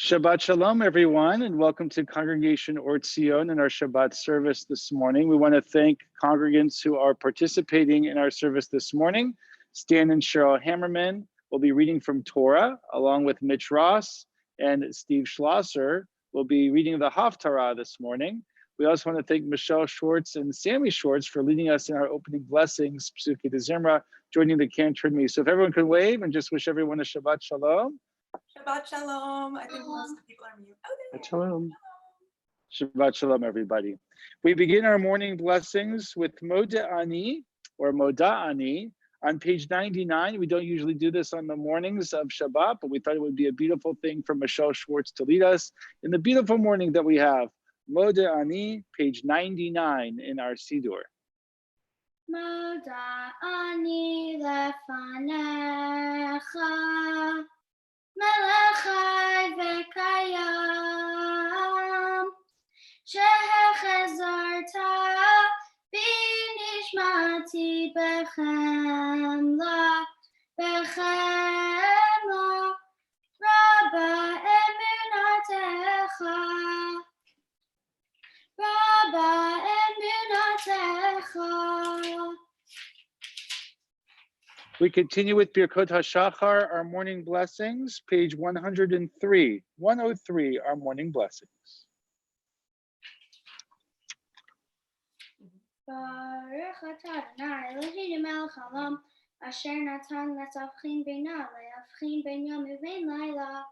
Shabbat Shalom, everyone, and welcome to Congregation or Tzion in our Shabbat service this morning. We want to thank congregants who are participating in our service this morning. Stan and Cheryl Hammerman will be reading from Torah, along with Mitch Ross and Steve Schlosser will be reading the Haftarah this morning. We also want to thank Michelle Schwartz and Sammy Schwartz for leading us in our opening blessings, Psuki de Zimra, joining the Cantor and me. So if everyone could wave and just wish everyone a Shabbat Shalom. Shabbat Shalom. I think most of the people are mute. Okay. Shalom. Shabbat Shalom, everybody. We begin our morning blessings with Moda Ani, or Moda Ani, on page 99. We don't usually do this on the mornings of Shabbat, but we thought it would be a beautiful thing for Michelle Schwartz to lead us in the beautiful morning that we have. Moda Ani, page 99 in our Siddur. Moda Ani lefanecha melech chai v'kayam shehechezarta bi nishmati bechemla rabba emunatecha rabba emunatecha. We continue with Birkot HaShachar, our morning blessings, page 103. 103, our morning blessings. Baruch atah Adonai Eloheinu melech haolam asher natan letzavchin beina le'avchin ben yom u'bein laila.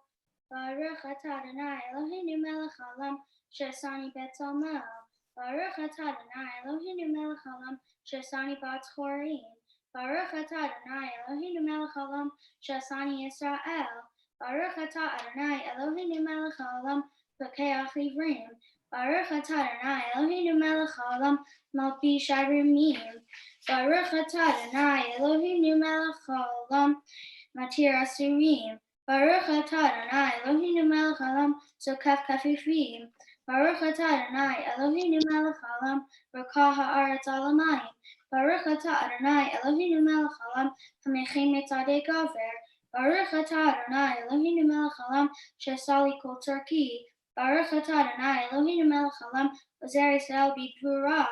Baruch atah Adonai Eloheinu melech haolam she'asani betzalmel. Baruch atah Adonai Eloheinu melech haolam she'asani bat chorim. Baruch atah Adonai Eloheinu melech haolam she'asani Yisrael. Baruch atah Adonai Eloheinu melech haolam pakeach ivrim. Baruch atah Adonai Eloheinu melech haolam malbish arimim. Baruch atah Adonai Eloheinu melech haolam matir asurim. Baruch atah Adonai Eloheinu melech haolam sokaf kafifim. Baruch atah Adonai Eloheinu melech haolam rakah haaretz alamayim. Baruch atah Adonai Eloheinu melech haolam hamechin mitzadei gover. Baruch atah Adonai Eloheinu melech haolam she'asali kol turki. Baruch atah Adonai Eloheinu melech haolam ozer Yisrael b'gvura.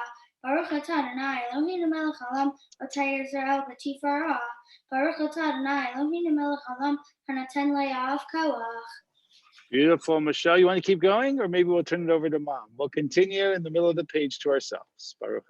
Baruch atah Adonai Eloheinu melech haolam otay Yisrael b'tifara. Baruch atah Adonai Eloheinu melech haolam hanaten le'av koach. Beautiful. Michelle, you want to keep going, or maybe we'll turn it over to Mom? We'll continue in the middle of the page to ourselves. Baruch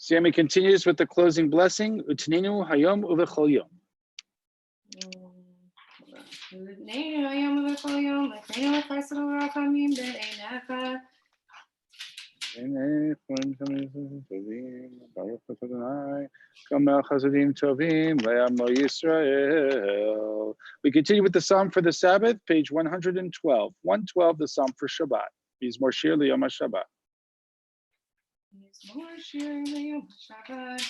Sammy continues with the closing blessing. Utnenu hayom uvechol yom. Utnenu hayom uvechol yom l'kreinu l'chaisel u'rachamim be'einecha. Baruch Adonai, Kamel Chasadim Tovim, Le'amo Yisrael. We continue with the Psalm for the Sabbath, page 112. 112, the Psalm for Shabbat. Mizmor Shir L'Yom HaShabbat. Mizmor Shir L'Yom HaShabbat.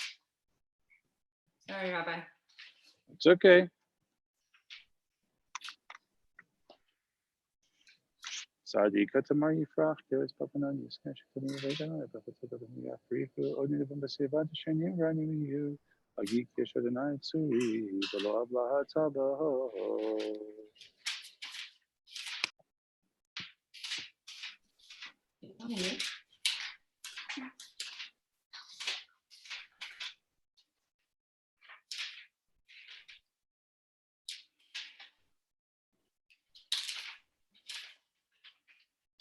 Sorry, Rabbi. It's okay. Sadi Katamar Yifrach, Keres Papanan, Yiskash, Katamar, Papatabam Yafriku, Odin of Baseva, Shanim, Rani, you, Agik Yeshadonai, Tsui, Belo Ablaha Tabaho.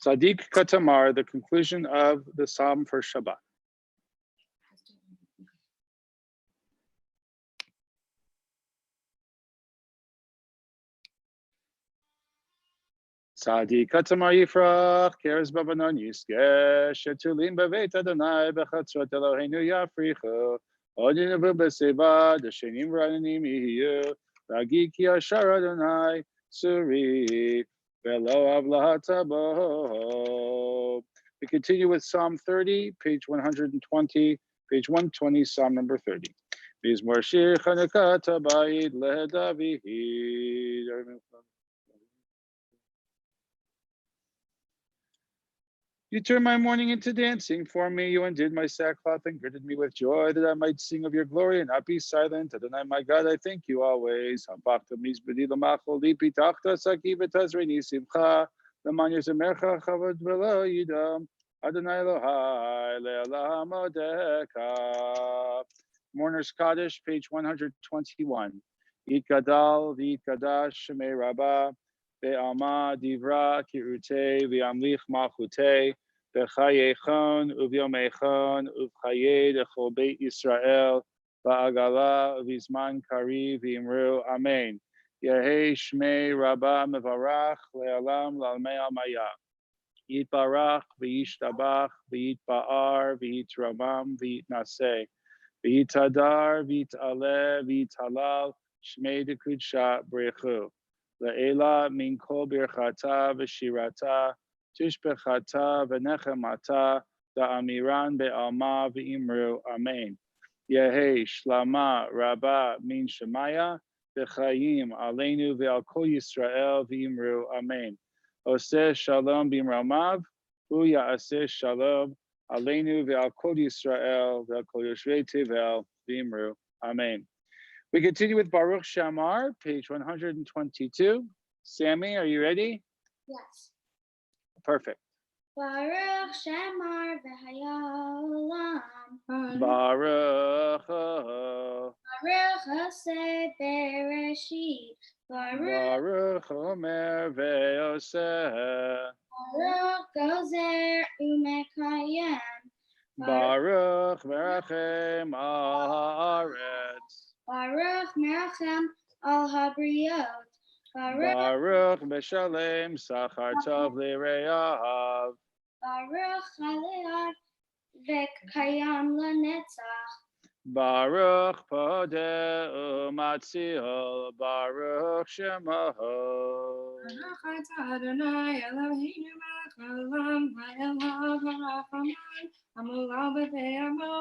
Sadiq Katamar, the conclusion of the Psalm for Shabbat. Sadiq Katamar Yifrach, Keres Babanon Yiske, Shetulim Baveit Adonai, Bechatzot Eloheinu Yafrichu, Odin of Baseva, the Shenim Ranim Yiyu, Ragik Yashar Adonai, Suri, Velo Avlaha Taboho. We continue with Psalm 30, page 120, page 120, Psalm number 30. Mizmor Shir Chanukah Tabayit LeDavid. You turned my mourning into dancing for me. You undid my sackcloth and girded me with joy, that I might sing of your glory and not be silent. Adonai, my God, I thank you always. Hapachta mizbedi l'machol li pitachta saki v'tazreni simcha l'man yezemercha chavod v'lo yidam. Adonai Elohai le'olam odeka. Mourner's Kaddish, page 121. Yitgadal v'yitgadash shemei rabbah. Be'alma divra kirute v'amlich malchute b'chayechon uvyomechon uvchaye dechol beit Yisrael ba'agala v'zman kari v'imru amen. Yehei shmei rabba mevarach le'alam lalmei amaya. Yitbarach v'yishtabach v'yitba'ar v'yitramam v'yitnaseh v'yitadar v'yitaleh v'yitalal shmei dekudsha brechu. Le'ela min kol birchata v'shirata tishbechata v'nechemata da'amiran be'alma v'imru amen. Yehei shlama rabba min shemaya v'chayim aleinu ve'al kol Yisrael v'imru amen. Oseh shalom b'imramav hu ya'aseh shalom aleinu ve'al kol Yisrael ve'al kol yoshvei tevel v'imru amen. We continue with Baruch Shamar, page 122. Sammy, are you ready? Yes. Perfect. Baruch Shamar v'hayolam. Baruch. Baruch Hoseh Bereshit. Baruch Omer ve'oseh. Baruch Gozer Umekayem. Baruch merachem al haaretz. Baruch Merachem al Habriot. Baruch meshalem sachar tov l'reyav. Baruch Chalear v'kayam lenetzach. Baruch podeh u'matziol. Baruch shemaho. Baruch atah Adonai Eloheinu melech haolam ha'elav ha'rachamon hamolal b've'amo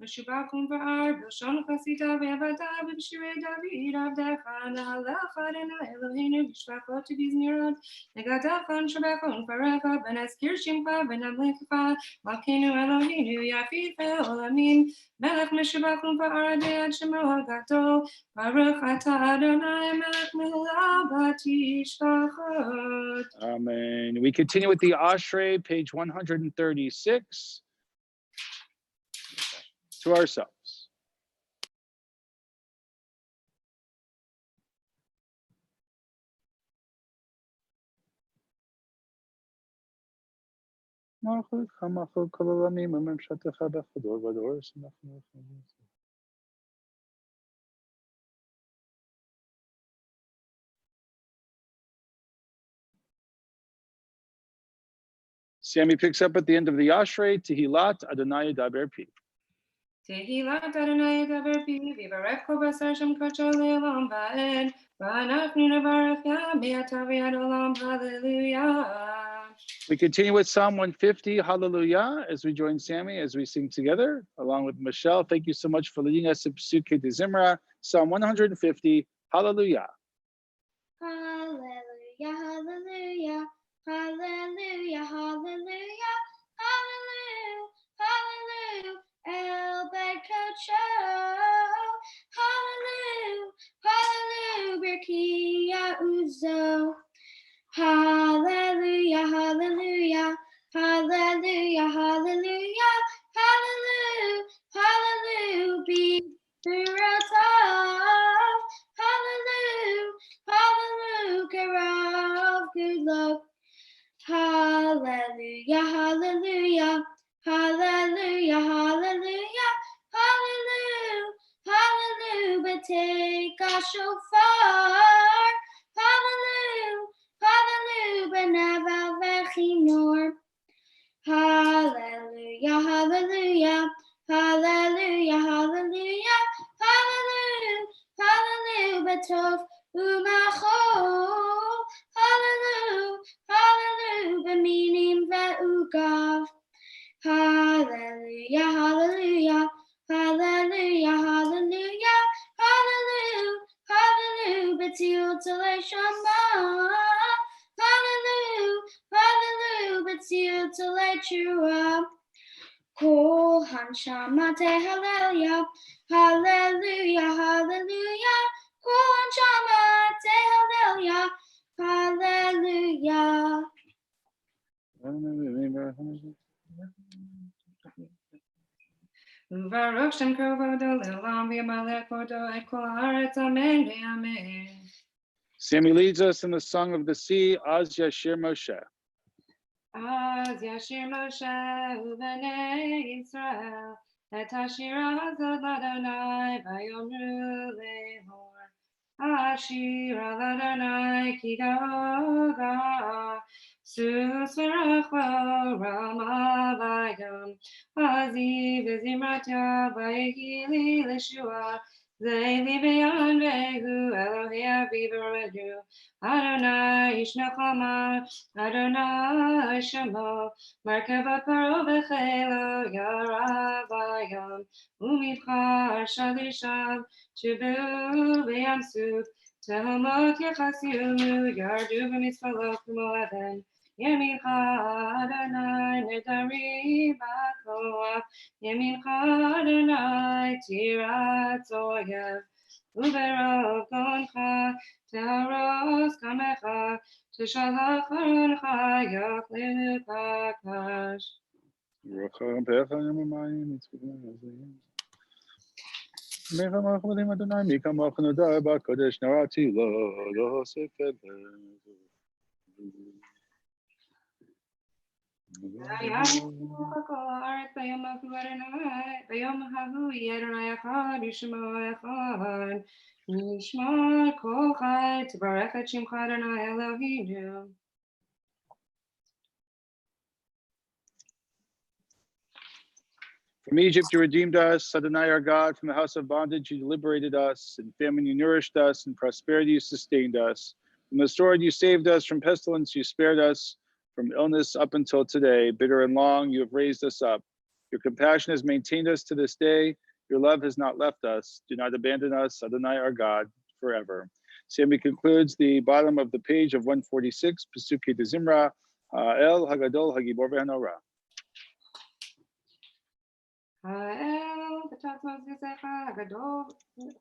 v'shubachum v'ar b'lshon chasita v'yavata b'shirei David avdecha na'alech Adonai Eloheinu b'shvachot u'bizmirot negadachon shabachon farecha v'nezkir shimcha v'namlecha malkeinu Eloheinu yafid ve'olamim melech meshubachum v'ar de'ad shemo ha'gadol Baruch atah Adonai melech milal batishvachot. Amen. We continue with the Ashrei, page 136. To ourselves. Sammy picks up at the end of the Ashrei, Tehilat Adonai Daber Pi. Tehillat Adonai daber pi, v'yivarech kol basar shem kacho le'olam va'ed, v'anachnu nevarech Yah me'ata v'yad olam, hallelujah. We continue with Psalm 150, Hallelujah, as we join Sammy, as we sing together, along with Michelle. Thank you so much for leading us in Psuke de Zimra, Psalm 150, Hallelujah. Hallelujah, hallelujah, hallelujah, hallelujah, hallelujah, hallelujah, El Bekocho, hallelujah, hallelujah, Birkia Uzo, hallelujah, hallelujah, hallelujah, hallelujah, hallelujah, hallelujah, be hallelujah, hallelujah, Karav, good luck. Hallelujah, hallelujah, hallelujah, hallelujah, hallelujah, hallelujah, but take a shofar. Hallelujah, hallelujah, but never vechinor. Hallelujah, hallelujah, hallelujah, hallelujah, hallelujah, hallelujah, betov umachol. Hallelujah, hallelujah, b'minim ve'ugav. Yeshua. Kol Hanshama Hallelujah, Hallelujah, Hallelujah. Kol Hanshama Hallelujah, Hallelujah. Baruch Shem Kavodo Le'olam V'Yamalech Vodo Et Kol Haaretz Amen Ve'Amen. Sammy leads us in the Song of the Sea, Az Yashir Moshe. Az Yashir Moshe U'Bnei Yisrael Et Hashira Hazot L'Adonai Vayomru Lehor Hashira L'Adonai Ki Gaga Sus V'Rachlo Rama Vayom Aziv V'Zimratya Vayehili L'Shua Zeili B'Yon Vehu Elohi Aviv V'Redu Adonai Ishnachama Adonai Shemo Merkava Paro V'Chelo Yarav Vayom Umivchar Shalisham Shivu V'Yam Suf Tehomot Yachasiumu Yardu V'Mitzvalo Kumo Even Yemincha Adonai Nedari Bakoach Yemincha Adonai Tirat Zoyev Uberov Goncha Teharos Kamecha Teshalach Aroncha Yochli Pakash. From Egypt you redeemed us, Adonai our God. From the house of bondage you liberated us. In famine you nourished us. In prosperity you sustained us. From the sword you saved us. From pestilence you spared us. From illness up until today, bitter and long, you have raised us up. Your compassion has maintained us to this day. Your love has not left us. Do not abandon us, Adonai our God, forever. Sammy concludes the bottom of the page of 146, Pesuke de Zimra, El Hagadol Hagibor Ve'Hanora. Ha'el, v'tatzmos v'zecha, Hagadol,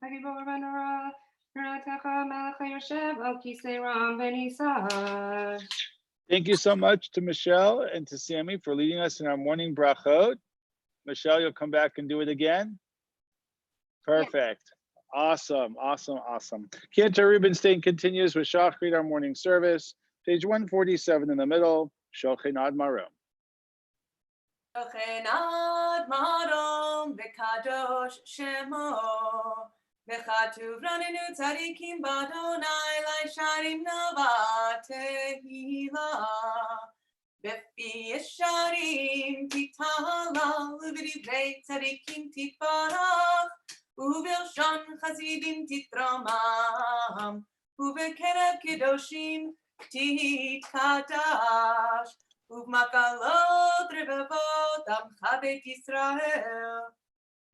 Hagibor Ve'Hanora, V'ratecha Melech HaYoshev, Al Kisei Ram V'Nisar. Thank you so much to Michelle and to Sammy for leading us in our morning brachot. Michelle, you'll come back and do it again? Perfect. Awesome, awesome, awesome. Cantor Rubenstein continues with Shachrit, our morning service. Page 147 in the middle, Shochin Ad Marom. Shochin Ad Marom, V'kadosh Shemo, V'chatuv ranenu tzadikim b'Adonai, L'aisharim nava tehila. Befi Yesharim titala, U'v'divrei tzadikim titbarach, U'b'lshon chassidim titramam, U'b'kerev kedoshim titkadash, U'b'makalot revavot amcha beit Yisrael.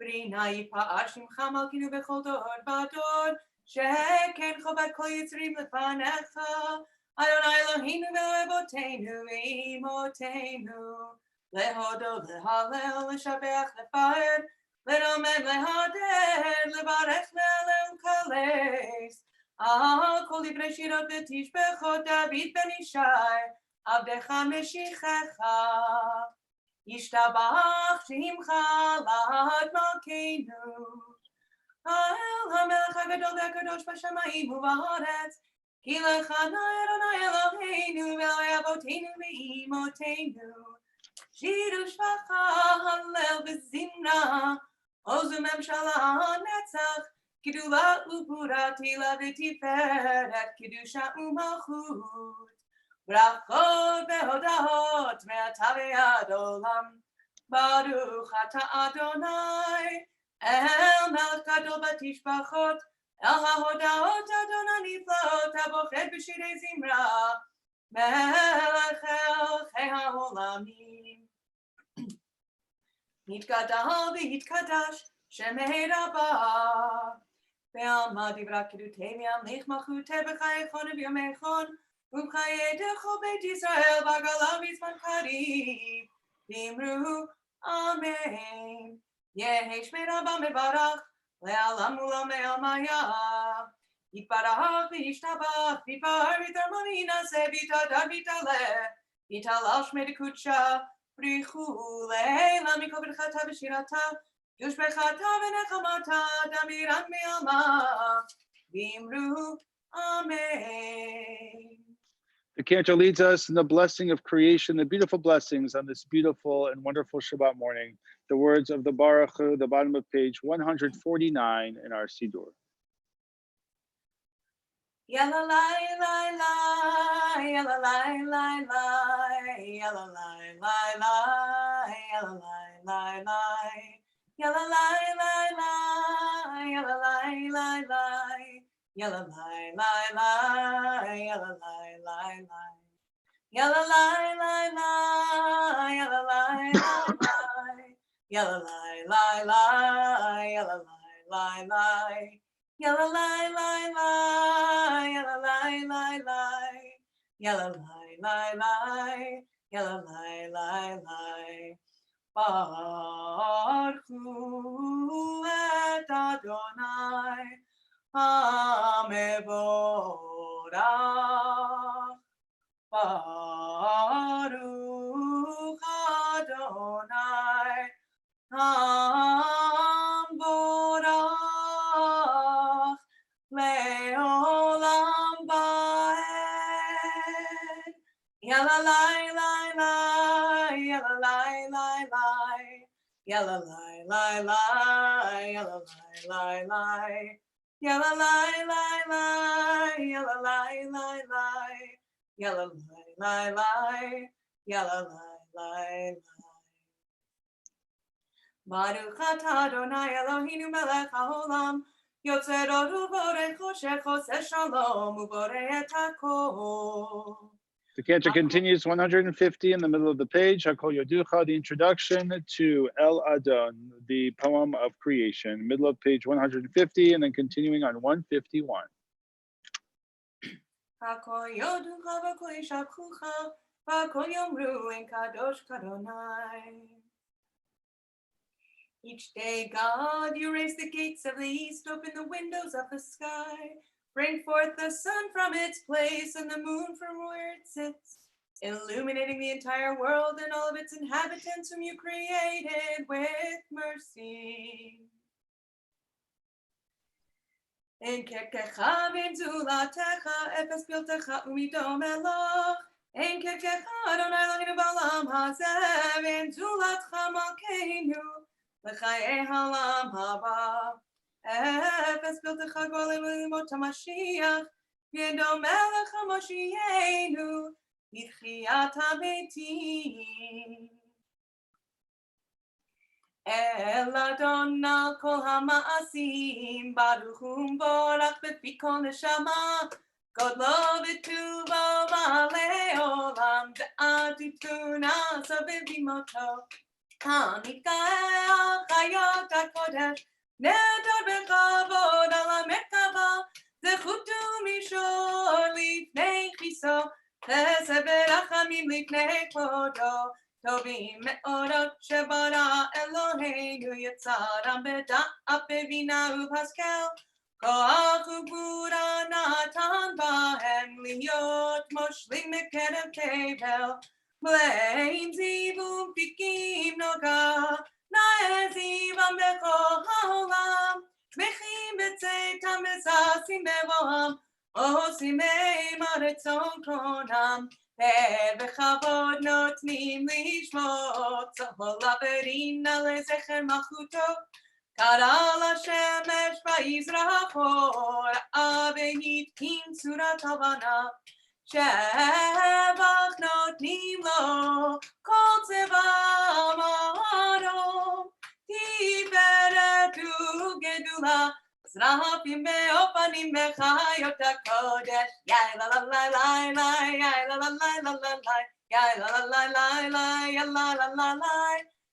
B'rinai pa'ashim chamalkinu b'chol dor v'ador, Sheken chovat kol yitzrim lefanecha, Adonai Eloheinu ve'Avoteinu ve'imotenu, lehodo lehalel leshabeach lefaer, leromen lehader levarech le'elel kales. Al kol divrei shirot v'tishbechot David ben Ishai, Avdecha Meshichecha. Yishtabach Shimcha Lad Malkeinu. Ha'el HaMelech HaGadol VeHaKadosh B'Shamayim u'Ba'aretz, Ki Lecha Adonai Eloheinu ve'Eloi Avoteinu ve'imotenu. Shiru Shvacha Hallel B'Zimra, Ozu Memshala Netzach, Kedula U'Pura Tila V'Tiferet, Kedusha U'Malchut. Brachot ve'hodahot me'ata ve'ad olam, Baruch ata Adonai, El melech gadol batishbachot, El hahodahot Adonai niflaot, Habochet b'shirei zimra, Melech elchei ha'olamim. Nitgadal v'yitkadash, Shemei Rabbah, Ve'alma divra kedutei ve'amlich malchutei b'chayechon v'yomechon, Umchayedecho beit Yisrael v'agalav izman karib. V'imru amen. Yehi shmei Rabba mevarach, le'alam u'lamei amaya. Yitbarach v'yishtabach, v'yipar v'tarmamina se v'yitadar v'yitaleh, v'yitalal shmei dekutsha, v'richu le'ela mikol b'nchata v'shirata, yushbechata v'nechamata, damiran me'alma, v'imru amen. The cantor leads us in the blessing of creation, the beautiful blessings on this beautiful and wonderful Shabbat morning. The words of the Baruch Hu, the bottom of page 149 in our Siddur. Yalla lai lai lai, yalla lai lai lai, yalla lai lai lai, yalla lai lai lai, yalla lai lai lai, yalla lai lai lai, yalla lai lai lai, yalla lai lai lai, yalla lai lai lai, yalla lai lai lai, yalla lai lai lai, yalla lai lai lai. Yalla lai lai lai, yalla lai lai lai, yalla lai lai lai, yalla lai lai lai. Baruch hu et Adonai hamevorach. Baruch Adonai hamevorach. Le'olam ba'ed. Yalla lai lai lai, yalla lai lai lai, yalla lai lai lai, yalla lai lai lai, yalla lai lai lai, yalla lai lai lai, yalla lai lai lai, yalla lai lai lai. Baruch atah Adonai Eloheinu melech haolam, Yotzer or uborei choshech oseh shalom uborei et hakol. The cantor continues 150 in the middle of the page. Hakol Yoducha, the introduction to El Adon, the poem of creation, middle of page 150, and then continuing on 151. Hakol yoducha v'kol yishabchucha v'kol yomru en kadosh kadonai. Each day, God, you raise the gates of the east, open the windows of the sky, bring forth the sun from its place and the moon from where it sits, illuminating the entire world and all of its inhabitants whom you created with mercy. En kerkecha v'zulatecha efes piltecha umidom eloch, en kerkecha Adonai Eloheinu ba'olam hazeh v'zulatcha malkeinu. L'chayei halam haba, efes piltecha golem l'limot hamashiach, v'yedom melech hamoshienu, v'tchiyat hametim. El Adon al kol hama'asim, baruch hu borach b'fi kol neshama, godlo v'tuvo ma'alei olam, ve'adutuna sabevimoto. Hamikael chayot hakodesh, nedor bechavod al hamekava, zechutu mishor lifnei chiso, chesed v'rachamim lifnei kvodo, tovim me'orot shebara Eloheinu yetzaram b'da'at b'bina ub'haskel, koach u'gvura natan bahem liot moshlim mekerev tevel. Blame zivum fikim noga, naezivam bechol haolam, shmechim b'tzeitam esasim bevoam, osimei maretzon kronam, bechavod notnim lishmot, tzahol averina lezecher malchuto, karal hashemesh vayizrachor, avehit kim surat havana, Shevach notnim lo, kol tzevam ha'adam, tiferet u'gedula, zrafim ve'ofanim v'chayot hakodesh, yai la la la la la, yai la la la la la la, yai la la la la la, ya la la la la,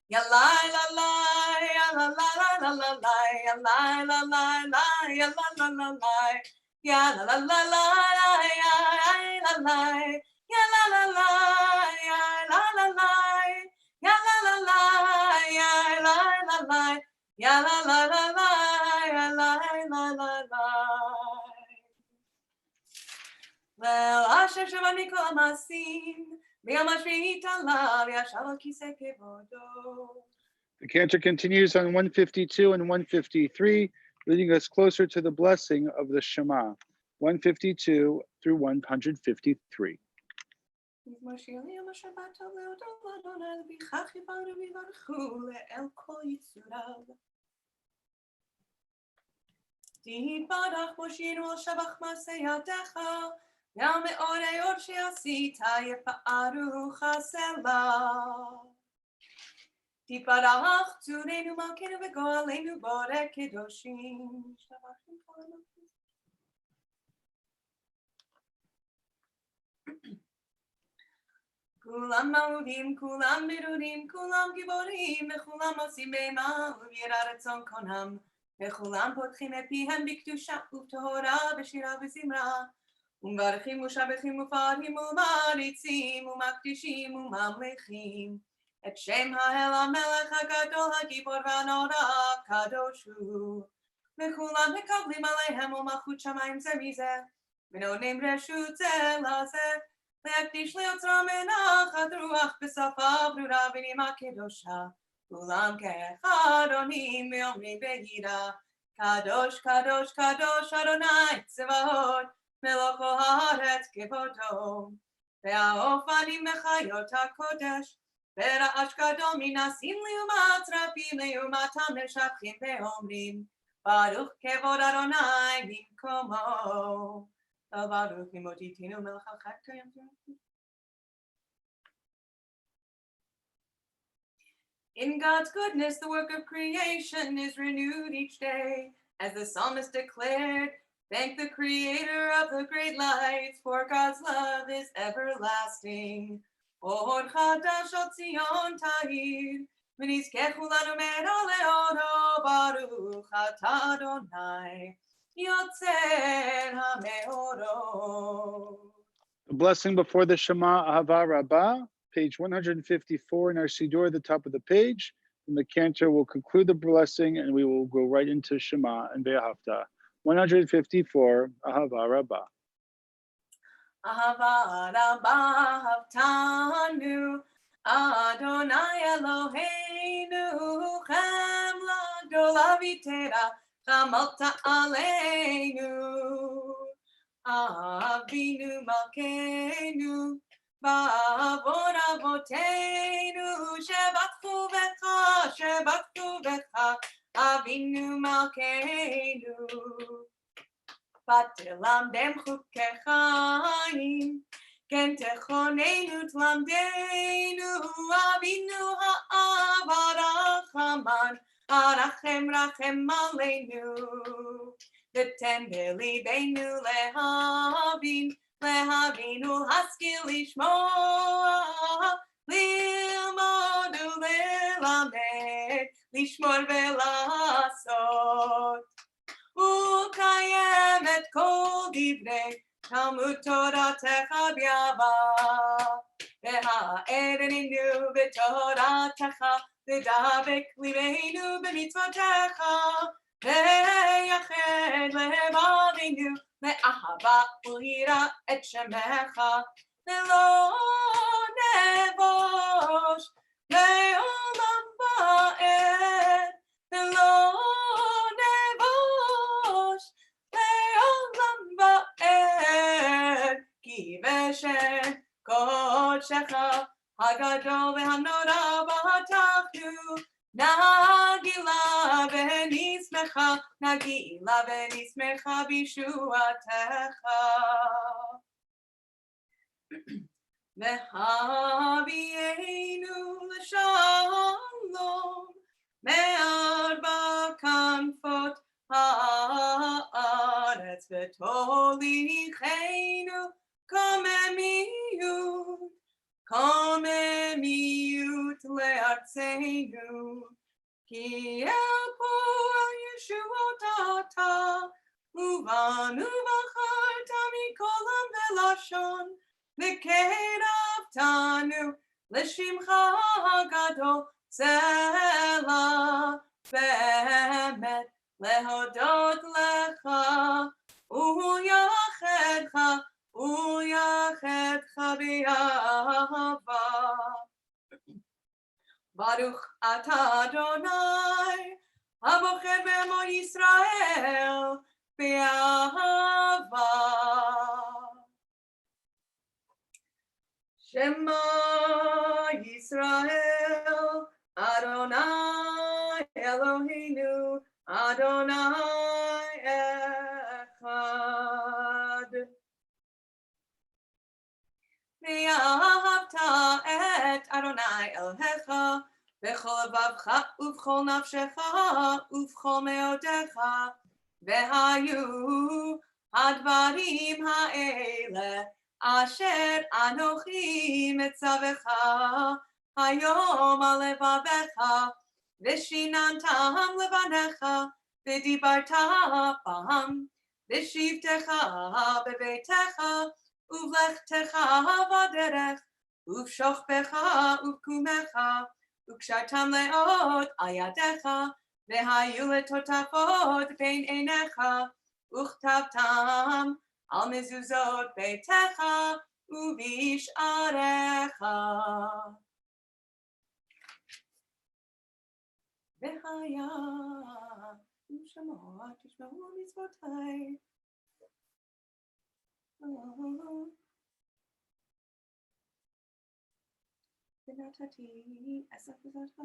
ya la la la, ya la la la la la, ya la la la la, ya la la la la. Ya la la la la la ya la la ya la la la ya la la la ya la Ya la la la la, ya la la la la. Well, Asher Shabbat Mikol Amasim, B'yom HaShvi'it Alav Yashav Al Kisei Kevodo. The cantor continues on 152 and 153, leading us closer to the blessing of the Shema, 152 through 153. Moshe Yom HaShabbat Le'odol Adonai L'bichach Yivaru V'yivarchu Le'el Kol Yitzurav. Tibarach Moshe Al Shabach Masei Yadecha Yam Me'orei Or She'asita Yefa'aru Chasela. Tibarach Tzurenu Malkeinu V'Goaleinu Borei Kedoshim. Kulam Maudim, Kulam Birudim, Kulam Giborim, V'chulam Osim Be'ema V'yira Ratzon Konam, V'chulam Potchim Epihem B'Kedusha U'Tohora V'Shira V'Zimra, U'Mvarchim U'Shabechim U'Farhim U'Maritzim U'Makdishim U'Mamlechim, Et Shem Ha'el HaMelech HaGadol HaGibor VaNora Kadosh Hu, V'chulam Mekablim Aleihem U'Malchut Shamayim Ze Mizeh, V'nonim Reshut Ze Lazeh, להקדיש ליוצרו מנחת רוח בשפה ברורה ונימה קדושה, כולם כאחד עונים ואומרים בהירה, קדוש קדוש קדוש אדוני צבאות, מלוך הארץ כבודו. והאופנים מחיות הקודש, ורעש גדול מנסים לעומת רבים לעומתם משבחים ואומרים, ברוך כבוד אדוני במקומו. In God's goodness, the work of creation is renewed each day. As the psalmist declared, thank the creator of the great lights, for God's love is everlasting. Or chadash al Tzion tahir, v'nizkechu lanu mena le'ono, baruch atah Adonai. The blessing before the Shema Ahava Rabbah, page 154 in our Siddur at the top of the page. And the cantor will conclude the blessing and we will go right into Shema and Ve'ahavta. 154, Ahava Rabbah. Ahava Rabbah Havtanu, Adonai Eloheinu, Chemla Gdola V'Tera, Chamalta Aleinu, Avinu Malkeinu, Ba'avot Avoteinu, Shebatchu Becha, Avinu Malkeinu, V'telamdem Chukei Chaim, Ken Techonenu Tlamdenu, Avinu Ha'av Arachaman, Arachem Rachem Aleinu, V'ten b'libeinu lehavinu haskil lishmoa, lilmodu lelamed, lishmor ve'lasot, u'kayem et kol divrei Talmud Toratecha b'yava, ve'ha'ereninu v'toratecha, V'dabek libeinu b'mitzvotecha, ve'yached le'evavinu, le'ahava u'yira et shemecha, ve'lo nevosh, le'olam ba'ed, ve'lo nevosh, le'olam ba'ed, ki v'shem kodshecha, Hagadol v'hanora b'hatachnu, Nagila v'nismecha, Nagila v'nismecha b'shuatecha. V'havienu l'shalom, me'arba kanfot ha'aretz, v'tolichenu komemiyut. Komemiyut le'artzeinu, ki el po yeshuotata, uvanu v'charta mikolam ve'lashon, v'kedaftanu l'shimcha hagadol, Selah, באמת להודות לך ויחדך באהבה. ברוך אתה אדוני הבוחר בעמו ישראל באהבה. שמע ישראל אדוני אלוהינו אדוני אחד. ואהבת את אדוני אלוהיך בכל לבבך ובכל נפשך ובכל מאודך. והיו הדברים האלה אשר אנוכי מצווך היום על לבביך, ושיננתם לבניך, ודיברת בם, בשבתך בביתך, ובלכתך בדרך, ובשוכבך ובקומך, וקשרתם לאות על ידיך, והיו לטוטפות בין עיניך, וכתבתם על מזוזות ביתך ובשעריך. והיה ושמוע תשמעו מצוותי. ונתתי עשר כזאת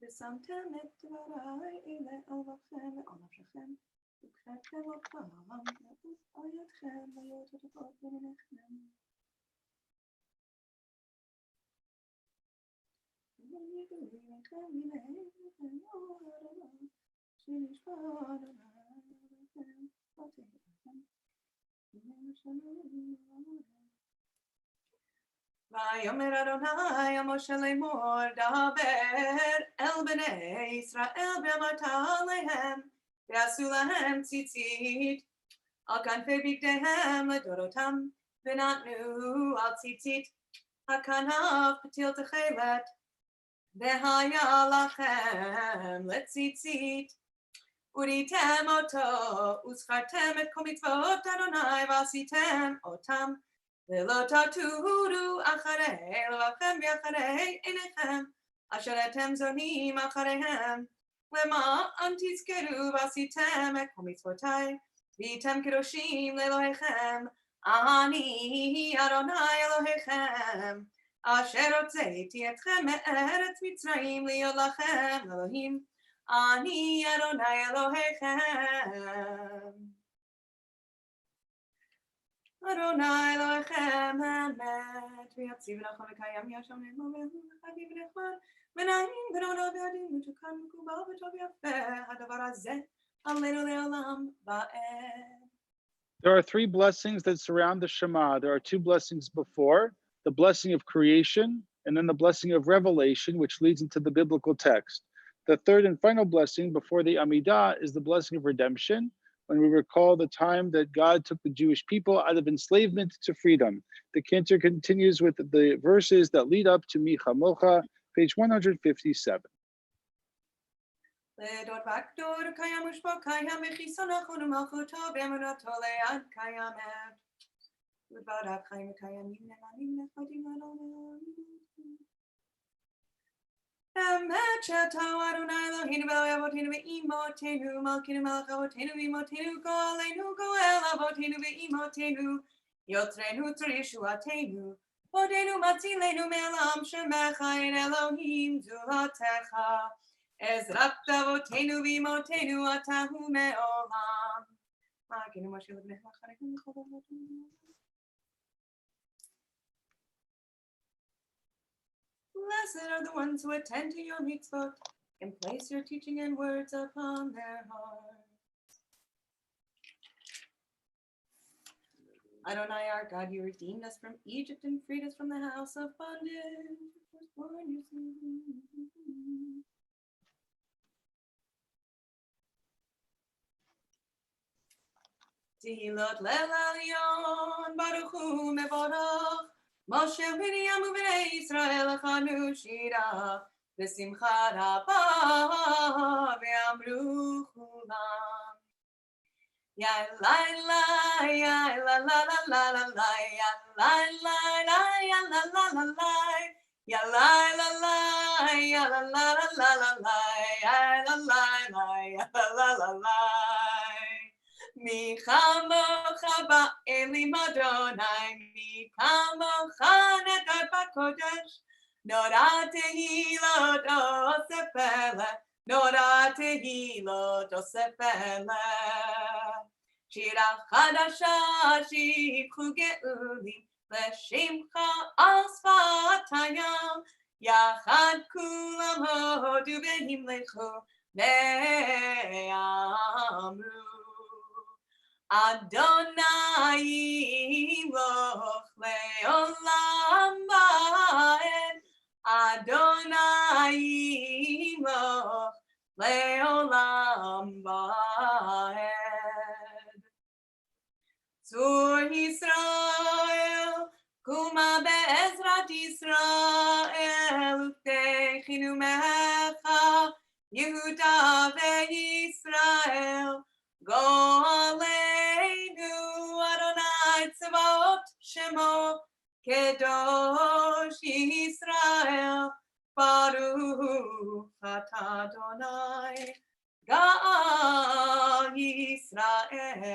ושמתם את דבריי אלה על לבכם ועל נפשכם, וקראתם אותם על ידכם והיו תוטפות בין עיניכם. וידעו עיניכם מלאכם אדוני, שנשבע אדוני לכם ותהיו ויאמר אדוני אל משה לאמור, דבר אל בני ישראל ואמרת עליהם, ועשו להם ציצית על כנפי בגדיהם לדורותם, ונתנו על ציצית הכנף פתיל תכלת, והיה לכם לציצית, וראיתם אותו, וזכרתם את כל מצוות אדוני ועשיתם אותם, ולא תטורו אחרי לבבכם ואחרי עיניכם, אשר אתם זונים אחריהם, למען תזכרו ועשיתם את כל מצוותיי, והייתם קדושים לאלוהיכם, אני אדוני אלוהיכם, אשר הוצאתי אתכם מארץ מצרים להיות לכם אלוהים, אני אדוני אלוהיכם. אדוני אלוהיכם אמת, ויציב לכם וקיים ישר נאמן וחביב ונחמד, ונעים ונודע וידעים מתוקן מקובל וטוב יפה, הדבר הזה עלינו לעולם ועד. There are three blessings that surround the Shema. There are two blessings before, the blessing of creation, and then the blessing of revelation, which leads into the biblical text. The third and final blessing before the Amidah is the blessing of redemption, when we recall the time that God took the Jewish people out of enslavement to freedom. The cantor continues with the verses that lead up to Mi Chamocha, page 157. לדוד וקדור קיים ושבו קיים וחיסונך ומלכותו באמונתו לעד קיימת. ובעדיו חיים וקיימים נאמנים נחמדים לעולם. אמת שאתה אדוני אלוהינו ואלוהי אבותינו ואימותינו מלכנו מלך אבותינו ואימותינו גואלנו גואל אבותינו ואימותינו יוצרנו צור ישועתנו עודנו מצילנו מעולם שמך אין אלוהים זולתך. עזרת אבותינו ואימותינו אתה הוא מעולם. מגנו משה לבנך ואחריכם לכל אבותינו. Blessed are the ones who attend to your mitzvot and place your teaching and words upon their hearts. Adonai our God, you redeemed us from Egypt and freed us from the house of bondage. תהילות ליל עליון, ברוך הוא מבורך, משה ומרים ובני ישראל לחנו שירה, בשמחה רבה, ואמרו כולם. Ya la la ya la la la la la la ya la la la ya la la la la ya la la la ya la la la la la la ya la la la ya la la la mi chamoch ba'elim Adonai mi chamoch nedar b'kodesh nora tehilot osefele nora tehilot osefele שירה חדשה שיקחו גאולים לשמחה על שפת הים יחד כולם הודו והמלכו ואמרו אדוני ימלוך לעולם ועד אדוני ימלוך לעולם ועד צור ישראל, קומה בעזרת ישראל, ותכינו מלכה, יהודה וישראל, גואלנו אדוני צבאות שמו, קדוש ישראל, ברוך אתה אדוני, גאל ישראל.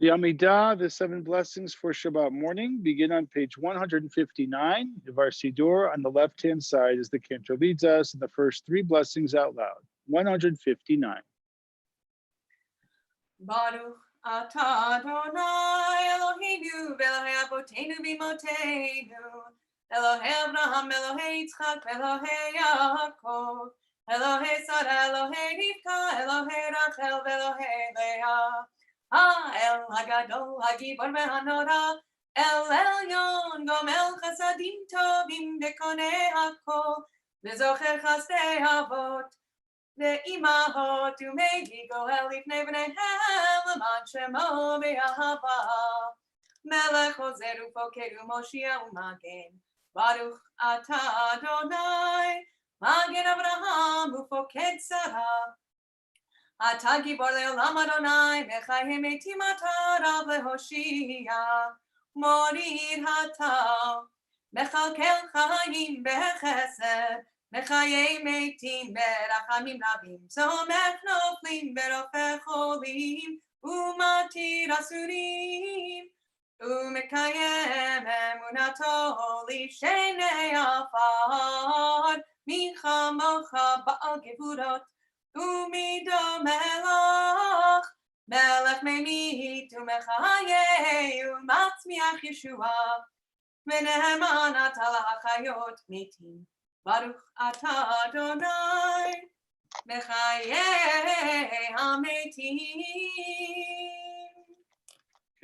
The Amidah, the 7 blessings for Shabbat morning, begin on page 159. Devar Sidur on the left-hand side as the cantor leads us, and the first 3 blessings out loud. 159. Baruch atah Adonai Eloheinu v'Elohei Avotenu v'Imotenu Elohei Avraham, Elohei Yitzchak, Elohei Yaakov Elohei Sarah, Elohei Rivka, Elohei Rachel v'Elohei Leah El Hagadol, Hagibor v'Hanora El Elyon, Gomel Chasadim Tovim v'Konei Hakol v'Zocher Chasdei Avot ואימהות ומי גואל לפני בניהם למען שמו באהבה מלך עוזר ופוקד ומושיע ומגן ברוך אתה אדוני מגן אברהם ופוקד שרה אתה גיבור לעולם אדוני מחיה מתים אתה רב להושיע מוריד אתה מכלכל חיים בחסד מחיי מתים ברחמים רבים, סומך נופלים ברופא חולים, ומתיר אסורים, ומקיים אמונתו לשני עפר, מי כמוך בעל גבורות, ומידו מלך, מלך ממית ומחיה, ומצמיח ישועה, ונאמן אתה להחיות מתים. Baruch atah Adonai, mechayei hametim.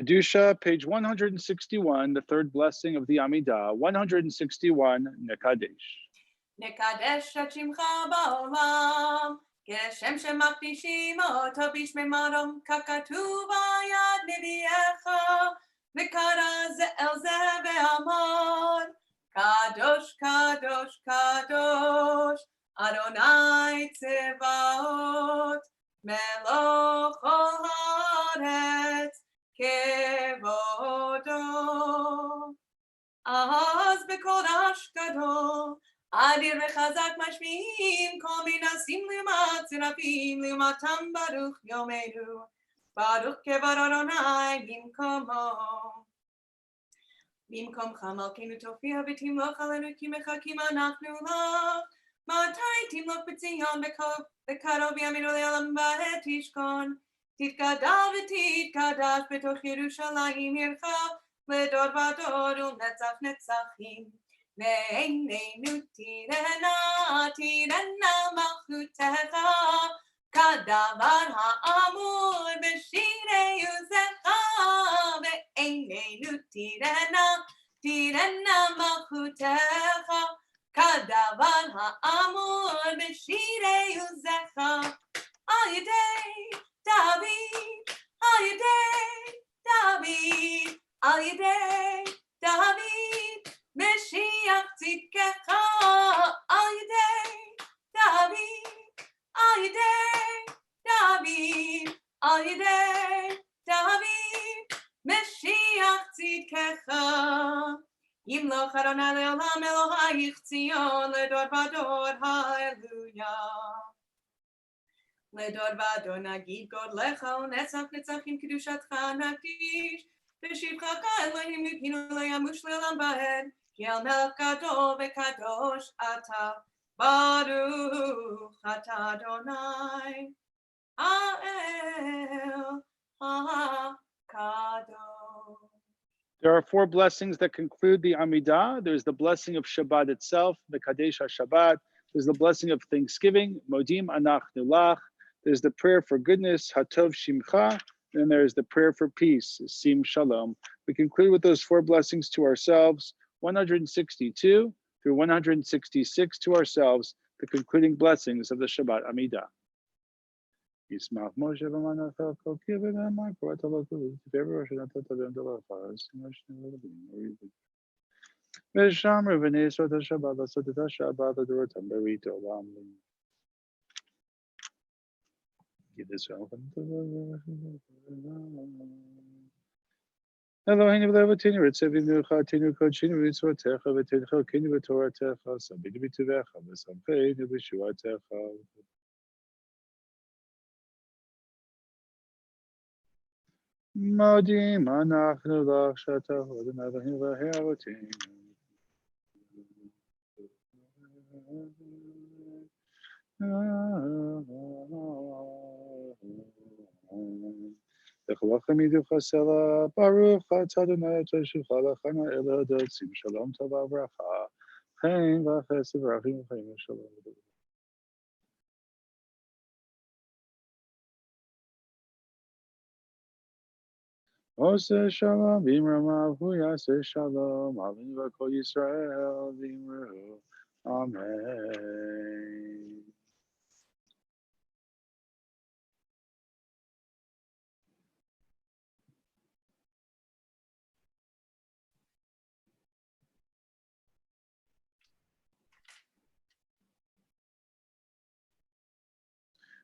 Kedusha, page 161, the 3rd blessing of the Amidah. 161, Nekadesh. נקדש את שמך בעולם, כשם שמקדישים אותו בשמי מרום, ככתוב ביד נביאך, וקרא זה אל זה ואמר, קדוש, קדוש, קדוש, אדוני צבאות, מלוך כל הארץ, כבודו. אז בקודש גדול, אדיר וחזק משמיעים, כל מנסים לעומת צרפים, לעומתם ברוך יאמרו, ברוך כבוד אדוני במקומו. במקומך מלכנו תופיע ותמלוך עלינו כי מחכים אנחנו לך. מתי תמלוך בציון בקרוב ימינו לעולם ועד תשכון. תתגדל ותתקדש בתוך ירושלים עירך לדור ודור ולנצח נצחים. ועינינו תראנה מלכותך כדבר האמור בשירי עוזך. ועינינו תראנה מלכותך כדבר האמור בשירי עוזך. על ידי דוד David, al yedei David, Mashiach tzidkecha, al yedei David, al yedei David, al yedei David, Mashiach tzidkecha. Yimloch Adonai leolam Elohayich Tzion, ledor vador, hallelujah. Ledor vador nagid godlecha, unetzach netzachim kedushatcha nakdish, v'shivchacha Elohim yukinu le'yamush le'olam vaed, ki el melech gadol v'kadosh ata, baruch ata Adonai, ha'el ha'kadosh. There are 4 blessings that conclude the Amidah. There's the blessing of Shabbat itself, the Kadesh HaShabbat. There's the blessing of Thanksgiving, Modim Anach Nulach. There's the prayer for goodness, Hatov Shimcha. And there's the prayer for peace, Sim Shalom. We conclude with those 4 blessings to ourselves, 162 through 166 to ourselves, the concluding blessings of the Shabbat Amidah. Yismach Moshe v'manachah kol kived ha'amar korat ha'lokut v'ever shenatah b'yom delachas v'shamru v'neisot ha'shabbat v'asot et ha'shabbat l'dorotam berit olam. Eloheinu v'levotinu ritzevinu chatinu kodshinu v'mitzvotecha v'teichokinu v'toratecha sabinu b'tuvecha v'samcheinu b'shuatecha. Modim anachnu lach shata hodin Elohim v'he'avotim. V'cholachem yidu chasela baruch atah Adonai toshucha lachana el hadot sim shalom tova v'racha chen v'chesed v'rachim v'chaim v'shalom. Ose shalom b'imramav hu yaseh shalom alin v'kol Yisrael v'imru. Amen.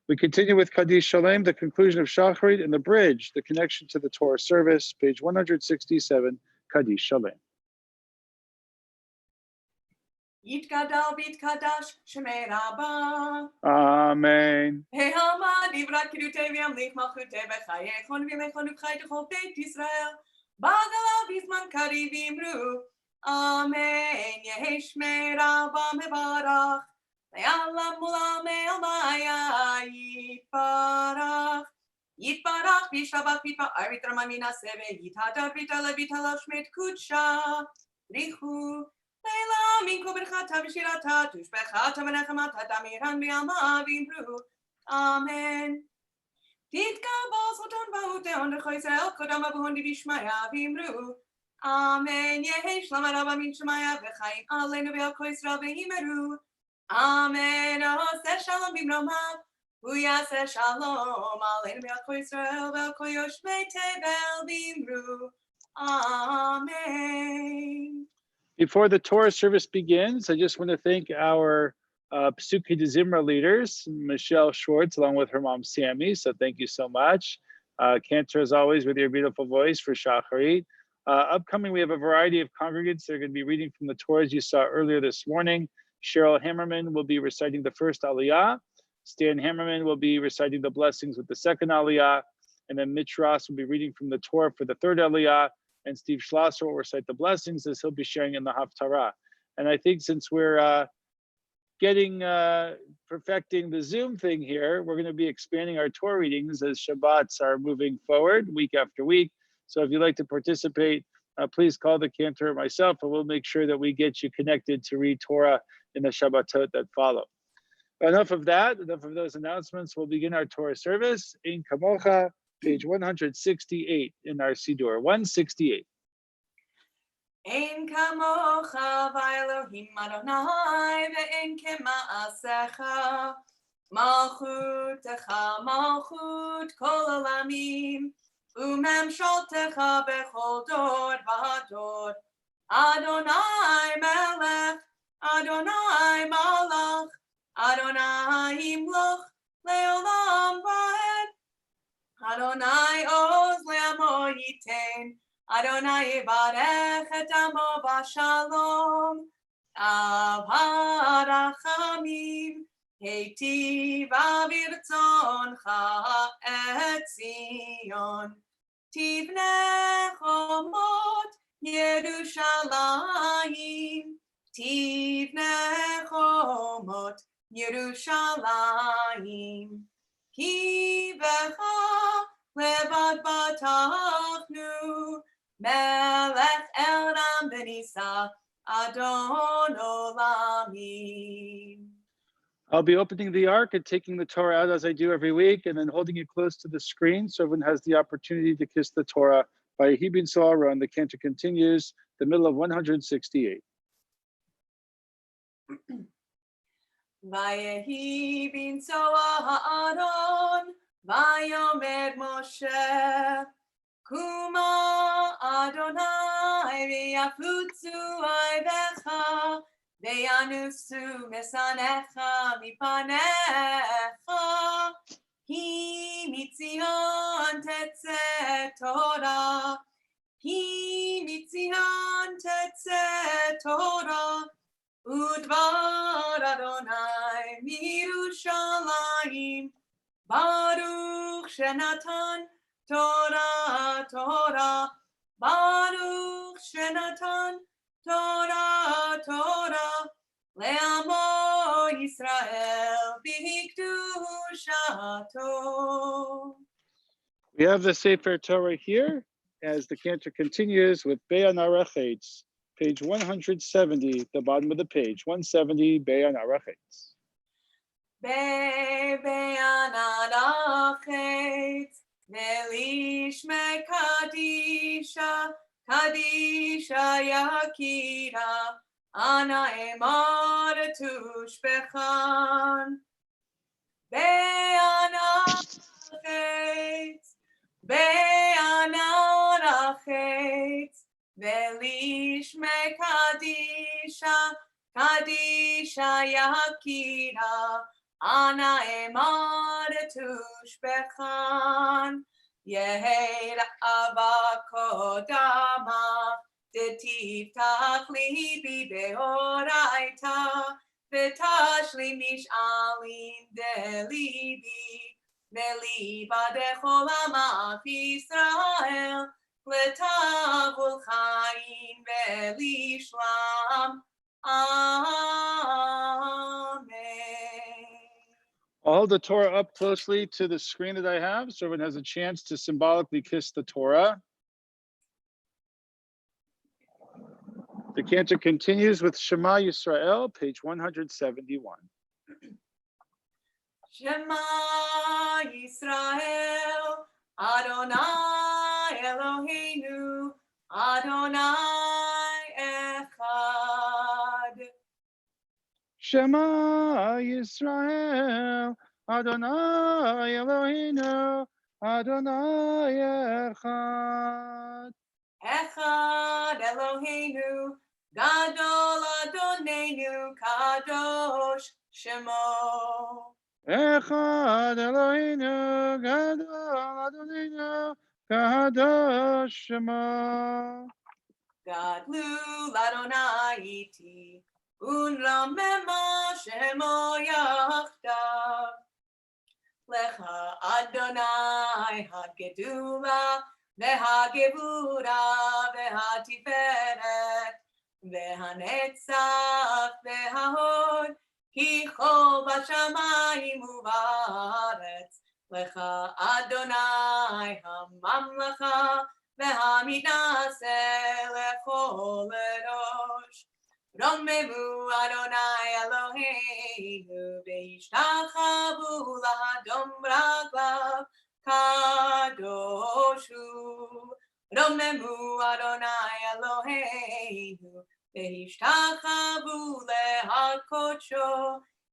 We continue with Kaddish Shalem, the conclusion of Shacharit, and the bridge, the connection to the Torah service, page 167, Kaddish Shalem. Yitgadal bitkadash shemei Rabbah. Amen. Hehama divrat kirutei v'yamlich malchutei v'chayechon v'yemechon v'chai t'chol beit Yisrael. Bagala v'zman kari v'imru. Amen. Yehi shmei Rabbah mevarach. Le'alam mulam me'almaya yitbarach. Yitbarach v'yishtabach v'yitba'ar v'yitramah minaseh v'yithadar v'yitala v'yitala shmet kudsha. Richu. Leila minko berchata v'shirata tushbechata v'nechamata damiran v'yama v'imru. Amen. Titka b'osoton v'huteon d'cho Yisrael kodam v'hundi v'ishmaya v'imru. Amen. Yehi shlam araba min shemaya v'chaim aleinu v'yalko Yisrael v'himeru. Amen. Oseh shalom b'imromav v'yaseh shalom aleinu v'yalko Yisrael v'yalko yoshmei tevel v'imru. Amen. Before the Torah service begins, I just want to thank our Psuki de Zimra leaders, Michelle Schwartz, along with her mom, Sammy. So thank you so much. Cantor, as always, with your beautiful voice for Shacharit. Upcoming, we have a variety of congregants that are going to be reading from the Torah as you saw earlier this morning. Cheryl Hammerman will be reciting the first Aliyah. Stan Hammerman will be reciting the blessings with the second Aliyah. And then Mitch Ross will be reading from the Torah for the third Aliyah. And Steve Schlosser will recite the blessings as he'll be sharing in the Haftarah. And I think since we're perfecting the Zoom thing here, we're going to be expanding our Torah readings as Shabbats are moving forward week after week. So if you'd like to participate, please call the cantor or myself, and we'll make sure that we get you connected to read Torah in the Shabbatot that follow. Enough of that, enough of those announcements. We'll begin our Torah service in Kamocha, page 168 in our Siddur, 168. Ein kamocha v'Elohim Adonai ve'en kema'asecha malchutecha malchut kol olamim וממשלתך בכל דור ודור. אדוני מלך, אדוני מלך, אדוני ימלוך לעולם ועד. אדוני עוז לעמו ייתן, אדוני יברך את עמו בשלום. על הרחמים היטיב ברצונך את ציון. תבנה חומות ירושלים, תבנה חומות ירושלים. כי בך לבד בטחנו, מלך אלם ונישא, אדון עולמים. I'll be opening the ark and taking the Torah out as I do every week, and then holding it close to the screen so everyone has the opportunity to kiss the Torah. By Hebin Soharon, the cantor continues, the middle of 168. ויהי בנשוא הארון, ויאמר משה, קומה אדוני ויפוצו אויביך, וינוסו משנאיך מפניך, כי מציון תצא תורה, כי מציון תצא תורה, ודבר אדוני מירושלים, ברוך שנתן תורה תורה, ברוך שנתן תורה תורה, לעמו ישראל בקדושתו. We have the Sefer Torah here as the cantor continues with Be'an Arachetz, page 170, the bottom of the page, 170, Be'an Arachetz. Be'an Arachetz, Velishme Kadisha, Kadisha Yakira, Ana Emar Tushbechan. Be'an Arachetz, Be'an Arachetz, Velishme Kadisha, Kadisha Yakira, Ana Emar Tushbechan. Yeher Avakodama, Detiftach libi beoraita, Vetashli mish'alim delibi, Veliba decholamav Yisrael, Letavul chaim velishlam. Amen. I'll hold the Torah up closely to the screen that I have so everyone has a chance to symbolically kiss the Torah. The cantor continues with Shema Yisrael, page 171. Shema Yisrael, Adonai Eloheinu, Adonai Echad. Shema Yisrael, Adonai Eloheinu, Adonai Echad. Echad Eloheinu, Gadol Adonenu, Kadosh Shemo. Echad Eloheinu, Gadol Adonenu, Kadosh Shemo. Gadlu Ladonai iti, Unramema Shemo Yachdav. Lecha Adonai HaGedula, VeHaGevura, VeHaTiferet, VeHaNetzach, VeHahod, Ki Chol Bashamayim Uvaretz. Lecha Adonai HaMamlecha, VeHaMinaseh Lechol Erosh. Romemu Adonai Eloheinu, Veishtachavu Lahadom Raglav, Kadoshu. Romemu Adonai Eloheinu, Veishtachavu Lehakodsho,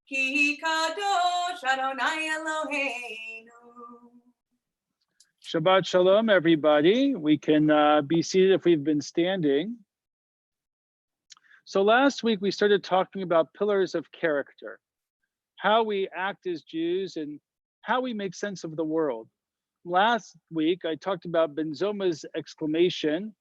Ki Kadosh Adonai Eloheinu. Shabbat Shalom, everybody. We can be seated if we've been standing. So last week we started talking about pillars of character, how we act as Jews and how we make sense of the world. Last week I talked about Ben Zoma's exclamation,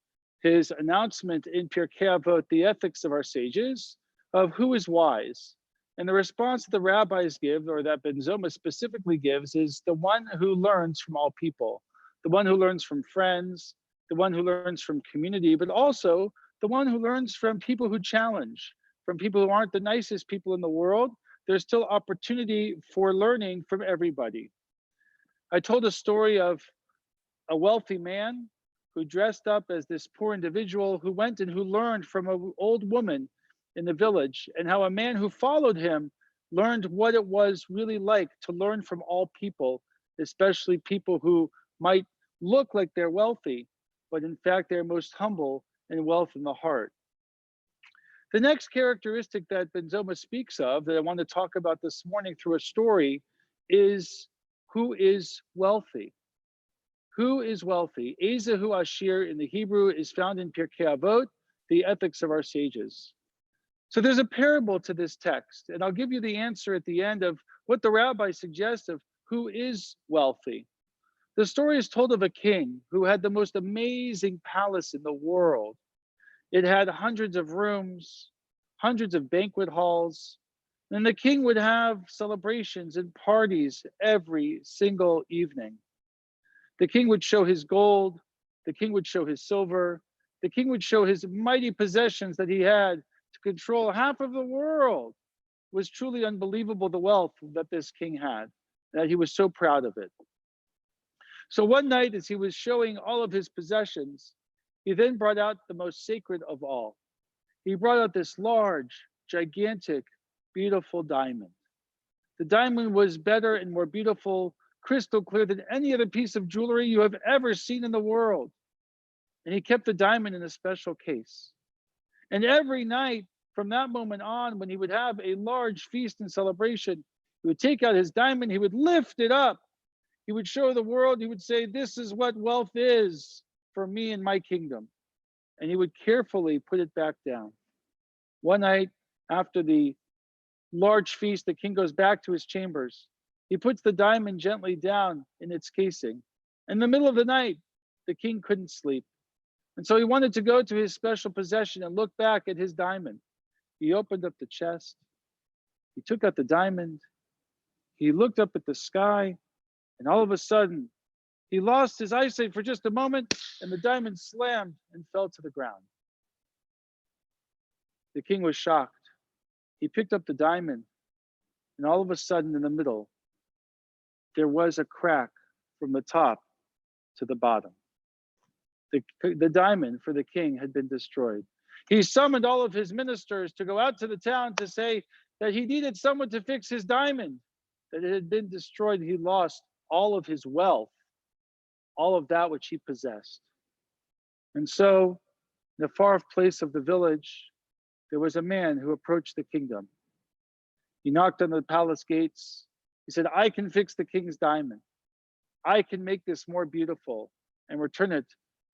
his announcement in Pirkei Avot, the ethics of our sages, of who is wise. And the response that the rabbis give, or that Ben Zoma specifically gives, is the one who learns from all people, the one who learns from friends, the one who learns from community, but also the one who learns from people who challenge, from people who aren't the nicest people in the world. There's still opportunity for learning from everybody. I told a story of a wealthy man who dressed up as this poor individual who went and who learned from an old woman in the village, and how a man who followed him learned what it was really like to learn from all people, especially people who might look like they're wealthy, but in fact they're most humble and wealth in the heart. The next characteristic that Ben Zoma speaks of that I want to talk about this morning through a story is who is wealthy. Who is wealthy? Ezehu Ashir in the Hebrew is found in Pirkei Avot, the ethics of our sages. So there's a parable to this text, and I'll give you the answer at the end of what the rabbi suggests of who is wealthy. The story is told of a king who had the most amazing palace in the world. It had hundreds of rooms, hundreds of banquet halls, and the king would have celebrations and parties every single evening. The king would show his gold, the king would show his silver, the king would show his mighty possessions that he had to control half of the world. It was truly unbelievable the wealth that this king had, that he was so proud of it. So one night, as he was showing all of his possessions, he then brought out the most sacred of all. He brought out this large, gigantic, beautiful diamond. The diamond was better and more beautiful, crystal clear than any other piece of jewelry you have ever seen in the world. And he kept the diamond in a special case. And every night from that moment on, when he would have a large feast and celebration, he would take out his diamond, he would lift it up, he would show the world, he would say, this is what wealth is for me and my kingdom. And he would carefully put it back down. One night after the large feast, the king goes back to his chambers. He puts the diamond gently down in its casing. In the middle of the night, the king couldn't sleep. And so he wanted to go to his special possession and look back at his diamond. He opened up the chest. He took out the diamond. He looked up at the sky. And all of a sudden, he lost his eyesight for just a moment, and the diamond slammed and fell to the ground. The king was shocked. He picked up the diamond, and all of a sudden, in the middle, there was a crack from the top to the bottom. The diamond for the king had been destroyed. He summoned all of his ministers to go out to the town to say that he needed someone to fix his diamond, that it had been destroyed. He lost all of his wealth, all of that which he possessed. And so, in the far off place of the village, there was a man who approached the kingdom. He knocked on the palace gates. He said, I can fix the king's diamond. I can make this more beautiful and return it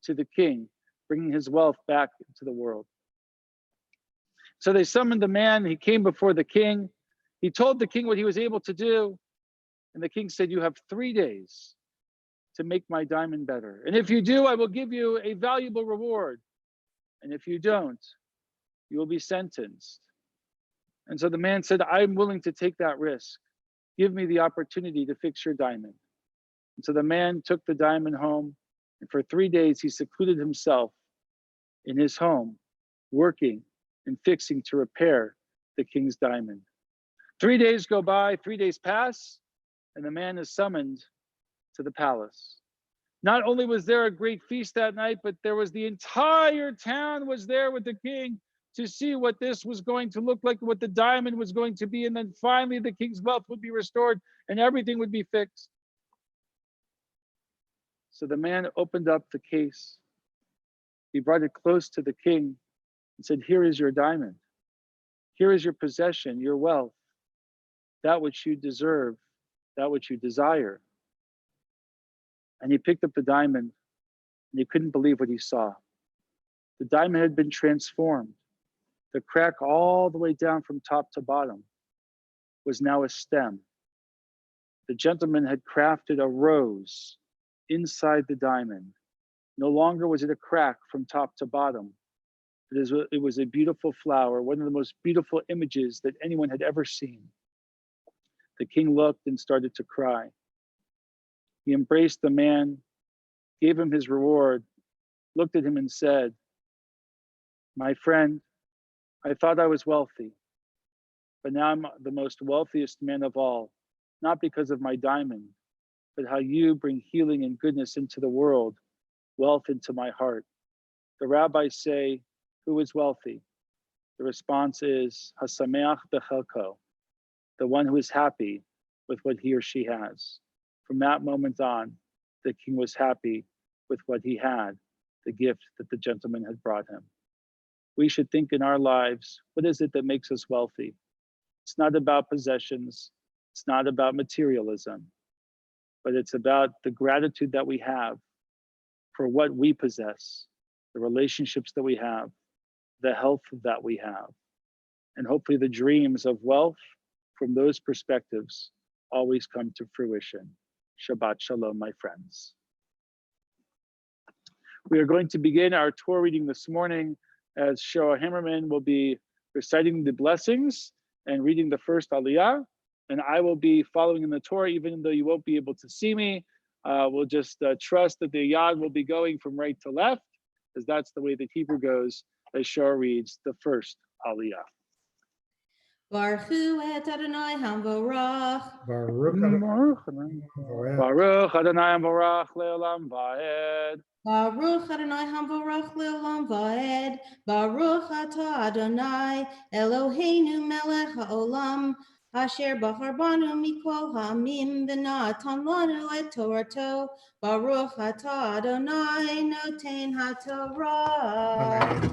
to the king, bringing his wealth back into the world. So they summoned the man. He came before the king. He told the king what he was able to do. And the king said, you have 3 days to make my diamond better. And if you do, I will give you a valuable reward. And if you don't, you will be sentenced. And so the man said, I'm willing to take that risk. Give me the opportunity to fix your diamond. And so the man took the diamond home. And for 3 days, he secluded himself in his home, working and fixing to repair the king's diamond. 3 days go by, 3 days pass, and the man is summoned to the palace. Not only was there a great feast that night, but there was the entire town was there with the king to see what this was going to look like, what the diamond was going to be. And then finally the king's wealth would be restored and everything would be fixed. So the man opened up the case. He brought it close to the king and said, here is your diamond. Here is your possession, your wealth, that which you deserve, that which you desire. And he picked up the diamond, and he couldn't believe what he saw. The diamond had been transformed. The crack all the way down from top to bottom was now a stem. The gentleman had crafted a rose inside the diamond. No longer was it a crack from top to bottom. It was a beautiful flower, one of the most beautiful images that anyone had ever seen. The king looked and started to cry. He embraced the man, gave him his reward, looked at him and said, "My friend, I thought I was wealthy, but now I'm the most wealthiest man of all, not because of my diamond, but how you bring healing and goodness into the world, wealth into my heart." The rabbis say, who is wealthy? The response is, Hasameach bechelko, the one who is happy with what he or she has. From that moment on, the king was happy with what he had, the gift that the gentleman had brought him. We should think in our lives, what is it that makes us wealthy? It's not about possessions. It's not about materialism, but it's about the gratitude that we have for what we possess, the relationships that we have, the health that we have, and hopefully the dreams of wealth from those perspectives always come to fruition. Shabbat Shalom, my friends. We are going to begin our Torah reading this morning as Shoah Hammerman will be reciting the blessings and reading the first Aliyah, and I will be following in the Torah, even though you won't be able to see me. We'll just trust that the Yad will be going from right to left, because that's the way that Hebrew goes, as Shoah reads the first Aliyah. Baruch et Adonai Hamvorach. Baruch Adonai Baruch Leolam Vaed. Baruch Adonai Hamvorach Leolam Vaed. Baruch atah Adonai Eloheinu melech haolam. Asher bachar banu mikol ha'amim v'natan lanu et Torato. Baruch atah Adonai noten haTorah. Amen.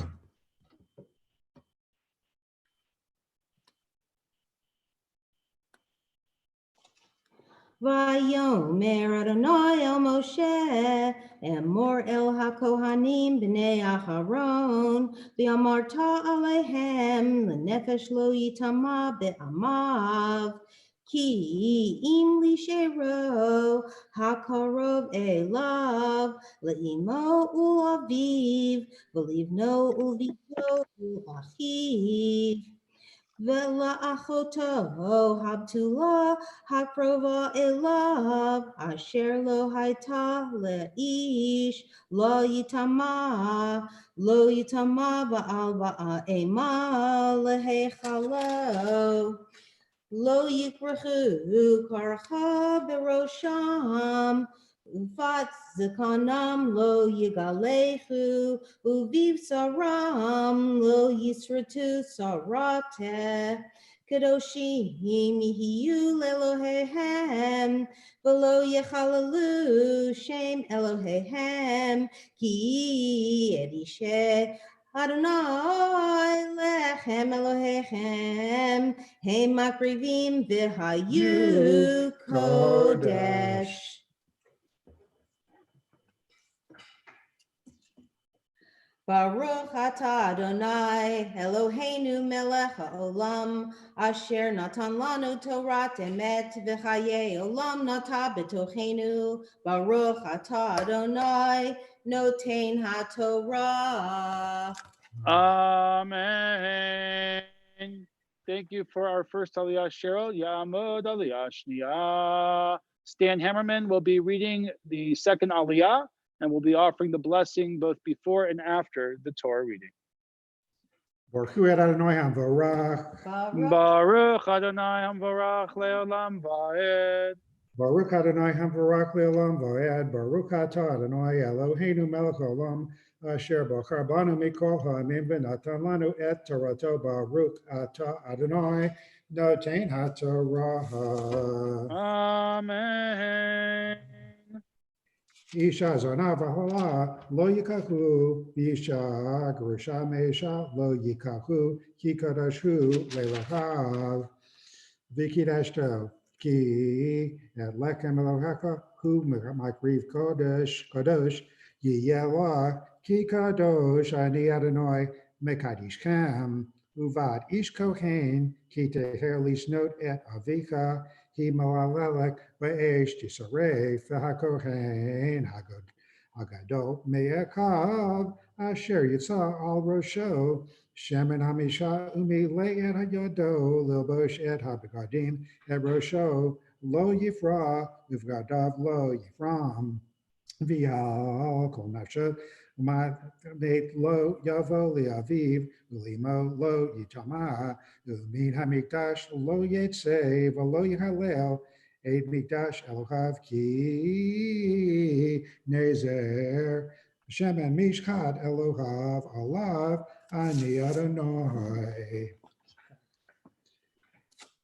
Vayomer Adonai el Moshe, Emor el HaKohanim b'nei Aharon, v'amarta alehem, l'nefesh lo yitama be'amav, ki im lishero, hakarov elav, le'imo u'aviv, v'livno u'vito u'achiv. Vela achoto habtula hakrova elav asher lo haita leish lo yitama ba'al ba'ema lehechalo lo yikrachu karcha berosham ufat zekanam lo yigalechu uviv saram lo yisratu sarate kadoshim yihiyu lelohehem v'lo yechalalu shem Elohehem ki edishe Adonai lechem Elohechem Hem makrivim v'hayu kodesh. Baruch atah Adonai Eloheinu melech haolam asher natan lanu Torat emet v'chayei olam nata b'tochenu. Baruch atah Adonai noten haTorah. Amen. Thank you for our first Aliyah, Cheryl. Yamod Aliyah Shniya. Stan Hammerman will be reading the second Aliyah, and we'll be offering the blessing both before and after the Torah reading. Baruch Adonai Hamvorach. Baruch Adonai Hamvorach Leolam Vaed. Baruch Adonai Hamvorach Leolam Vaed. Baruch atah Adonai Eloheinu melech haolam asher bachar banu mikol ha'amim v'natan lanu et Torato. Baruch atah Adonai noten haTorah. Amen. Isha zona v'hola lo yikachu, Isha grusha meisha lo yikachu, ki kadashu le'lachav, v'kidashto, ki et lechem Elohecha hu makriv kadosh yiyela ki kadosh ani Adonai mekadish kam uvad ish kohen ki teher lishnot et avika he malalek ve'esh tisarei v'hakohen hagadol me'ekav asher yitzah al rosho shemen hamisha umi le'et hayado lilbosh et habegadim et rosho lo yifra uvgadav lo yifram v'yal kol nafsho Mate lo yavo liaviv ulimo lo yitama umin hamikdash lo yetze v'lo yihalel Eid mikdash Elohav ki nezer Shemen mishkat Elohav alav ani Adonai.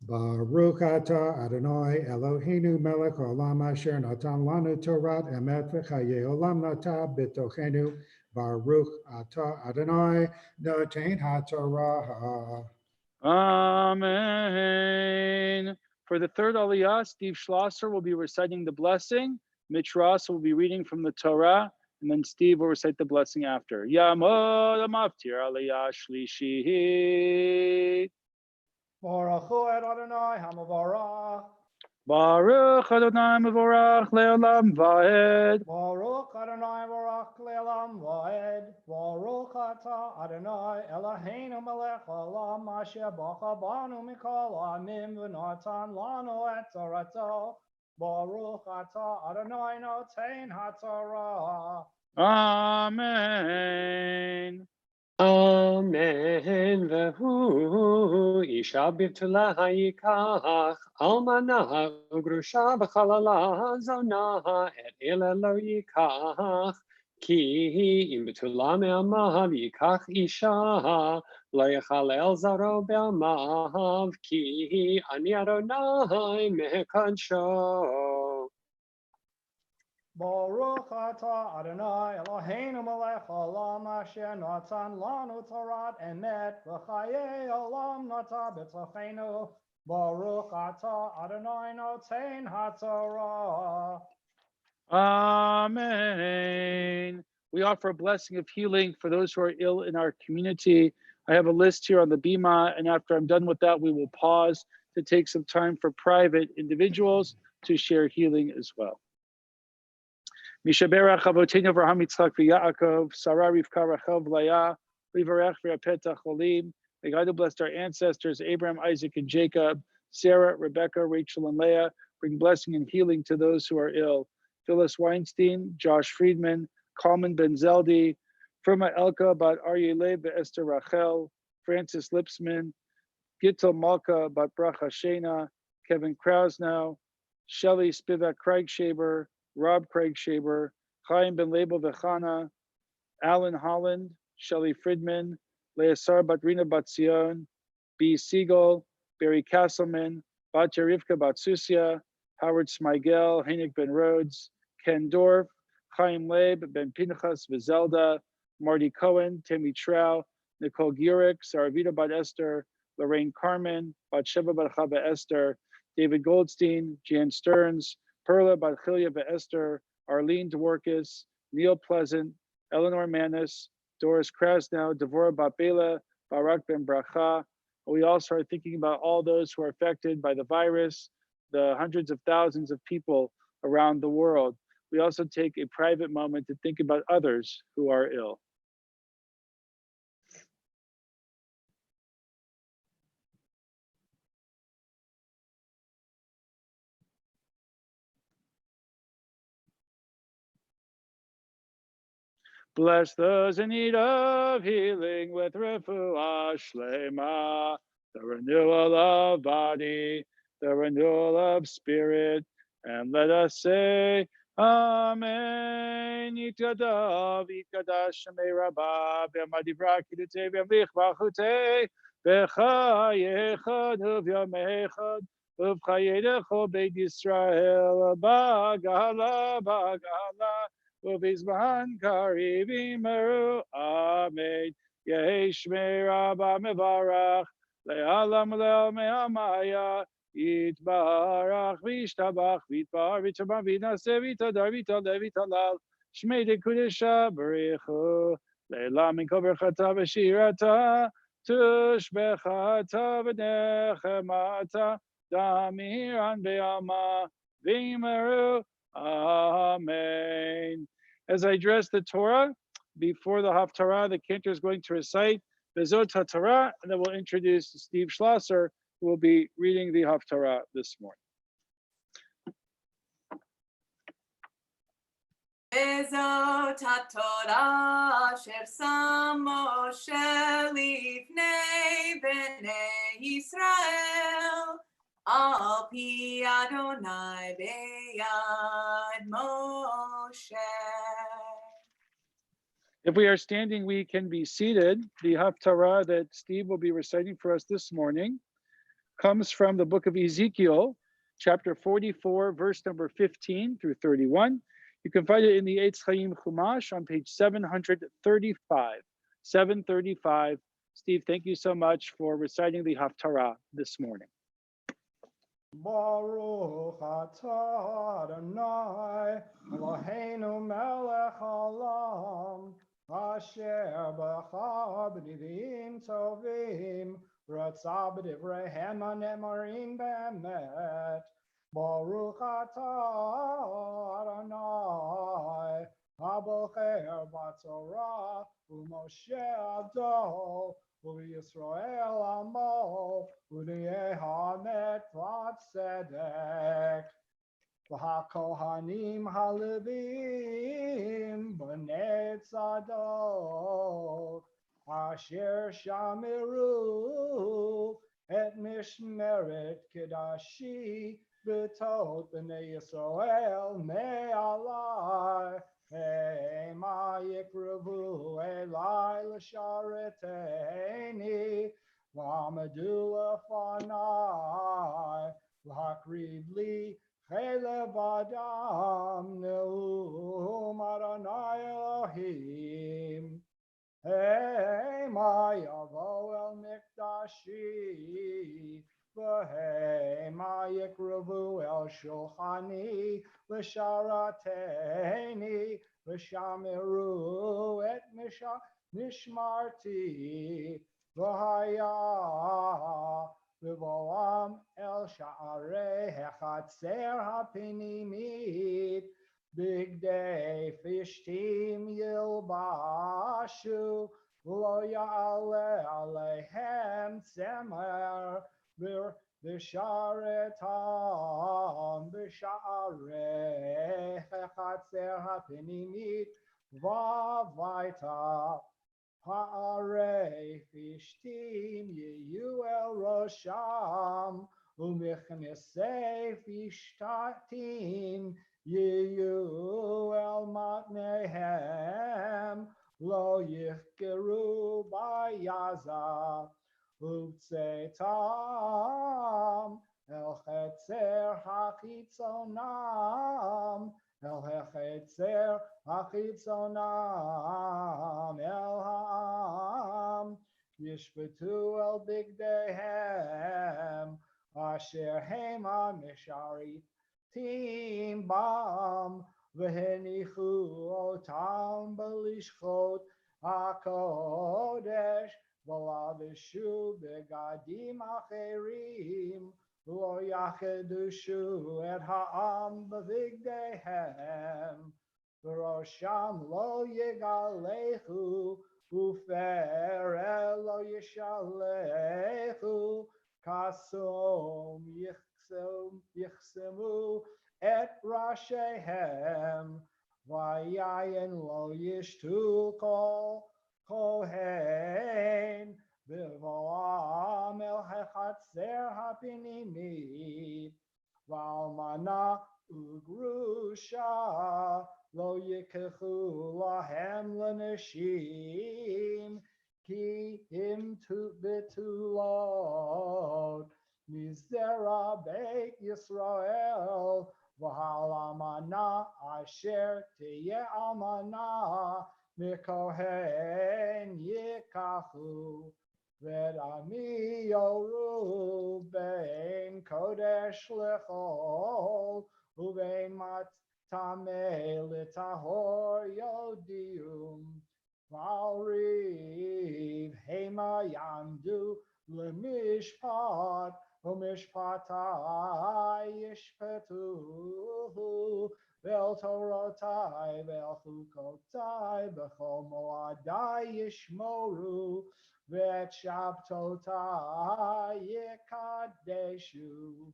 Baruch atah Adonai Eloheinu melech olam asher natan lanu Torat emet v'chaye olam nata b'tochenu. Baruch atah Adonai noten haTorah. Amen. For the third Aliyah, Steve Schlosser will be reciting the blessing. Mitch Ross will be reading from the Torah, and then Steve will recite the blessing after. Yamod Maftir Aliyah Shlishi. Baruch Hu Adonai Hamavarach. Baruch Adonai Mevorach Leolam Vaed. Baruch Adonai Baruch Le'olam Vaed. Baruch Atah Adonai Eloheinu Melech Olam Asher Bacha Banu Mikol Amim V'Natan Lanu Et Torato. Baruch Atah Adonai Notein HaTorah. Amen. Amen. Vehu isha b'tula hayikach almana ugrusha b'chalala zona et ela lo yikach ki im b'tula me'amav yikach isha lo yechalel zaro be'amav ki ani Adonai mekadsho. Baruch atah Adonai Eloheinu melech olam asher natan lanu Torat emet v'chaye olam nata b'tochenu. Baruch atah Adonai notein haTorah. Amen. We offer a blessing of healing for those who are ill in our community. I have a list here on the Bima, and after I'm done with that, we will pause to take some time for private individuals to share healing as well. Mishaberach Avotenu Avraham Yitzchak v'Yaakov, Sarah Rivka Rachel v'Leah, Livarech v'Apetach Olim. May God have blessed our ancestors, Abraham, Isaac, and Jacob, Sarah, Rebecca, Rachel, and Leah. Bring blessing and healing to those who are ill. Phyllis Weinstein, Josh Friedman, Kalman Ben Zeldi, Firma Elka Bat Aryeh Leib Esther Rachel, Francis Lipsman, Gittel Malka Bat Bracha Shena, Kevin Krasnow, Shelley Spivak Craigshaber, Rob Craigshaber, Chaim Ben Label Vechana, Alan Holland, Shelley Friedman, Leasar Batrina Bat Tzion, B. Siegel, Barry Castleman, Batya Rivka Batsusia, Howard Smigel, Heinik Ben Rhodes, Ken Dorf, Chaim Leib, Ben Pinchas Vizelda, Marty Cohen, Timmy Trow, Nicole Gurek, Saravita Bat Esther, Lorraine Carmen, Batsheva Bat Chava Esther, David Goldstein, Jan Stearns, Perla Bat Chilya Bat Esther, Arlene Dworkis, Neil Pleasant, Eleanor Manis, Doris Krasnow, Devorah Bat Bela, Barak Ben Bracha. We also are thinking about all those who are affected by the virus, the hundreds of thousands of people around the world. We also take a private moment to think about others who are ill. Bless those in need of healing with refuah shlema, the renewal of body, the renewal of spirit, and let us say, Amen. Yitkadav, yitkadash shemei rabba, b'yamadivra kidutei v'yamlich v'achutei, b'chayechad u'v'yamechad, u'v'chayedecho beit Yisrael, b'gala, b'gala, ובזמן קריב ימרו, אמן. יהי שמי רבה מברך, Le'alam le'al me'amaya. Yitbarach v'ishtabach v'itbar v'tshaba v'naseh v'tadar v'tadeh v'talal. Shmei de kudesha b'rechu. Le'la min kol berchata v'shirata. Tushbechata v'nechemata. Damiran be'alma v'yimeru. Amen. As I address the Torah, before the Haftarah, the cantor is going to recite Bezot HaTorah, and then we'll introduce Steve Schlosser, who will be reading the Haftarah this morning. Bezot HaTorah asher sam Moshe lifnei bnei Yisrael al pi Adonai beyad Moshe. If we are standing, we can be seated. The Haftarah that Steve will be reciting for us this morning comes from the book of Ezekiel, chapter 44, verse number 15 through 31. You can find it in the Eitz Chaim Chumash on page 735. 735. Steve, thank you so much for reciting the Haftarah this morning. Baruch atah Adonai Eloheinu melech haolam asher b'cha b'nivim tovim v'ratzah b'divreihem hanemarim be'emet. Baruch atah Adonai habocher b'torah u'Moshe ado u'Yisrael amo u'niyeh hamet v'tzedek v'hakohanim halevim b'nei tzadok asher shamiru et mishmeret kedashi b'tot b'nei Yisrael me'alai Hema yikrevu elai l'shareteni v'amadu lefanai l'hakriv li chelev adam ne'um Adonai Elohim Hema yavo el mikdashi v'hema yikrevu el shulchani l'sharateni v'shamiru et nishmarti v'haya v'voam el sha'arei hechatzer hapinimit bigdei fishtim yilbashu v'lo ya'ale aleihem tzemer B'sharetam b'sha'arei hechatzer hapinimit v'avaita ha'arei fishtim yeyu el rosham u'mechnesei fishtatim yeyu el matnehem lo yichkeru b'yaza Utzetam el chetzer hachitzonam el chetzer hachitzonam el ha'am yishbetu el bigdehem asher hema misharitim bam v'henichu otam b'lishchot hakodesh V'lavishu begadim acherim lo yachedushu et ha'am b'vigdehem v'rosham lo yigalechu u'fer lo yishalechu kasom yichsemu et rashehem v'yayin lo yishtu kol Kohen v'voam el hechatzer hapinimit v'almana u'grusha lo yikechu lahem l'neshim ki im betulot mizera beit Yisrael v'halamana asher teye almana Mikohen yikachu Vedami yoru bein kodesh lechol uvein matame litahor yodium valriv hema yamdu lemishpat umishpatai yishpetu vel torotai vel chukotai bechol moadai yishmoru Vet Shabtotai Yekadeshu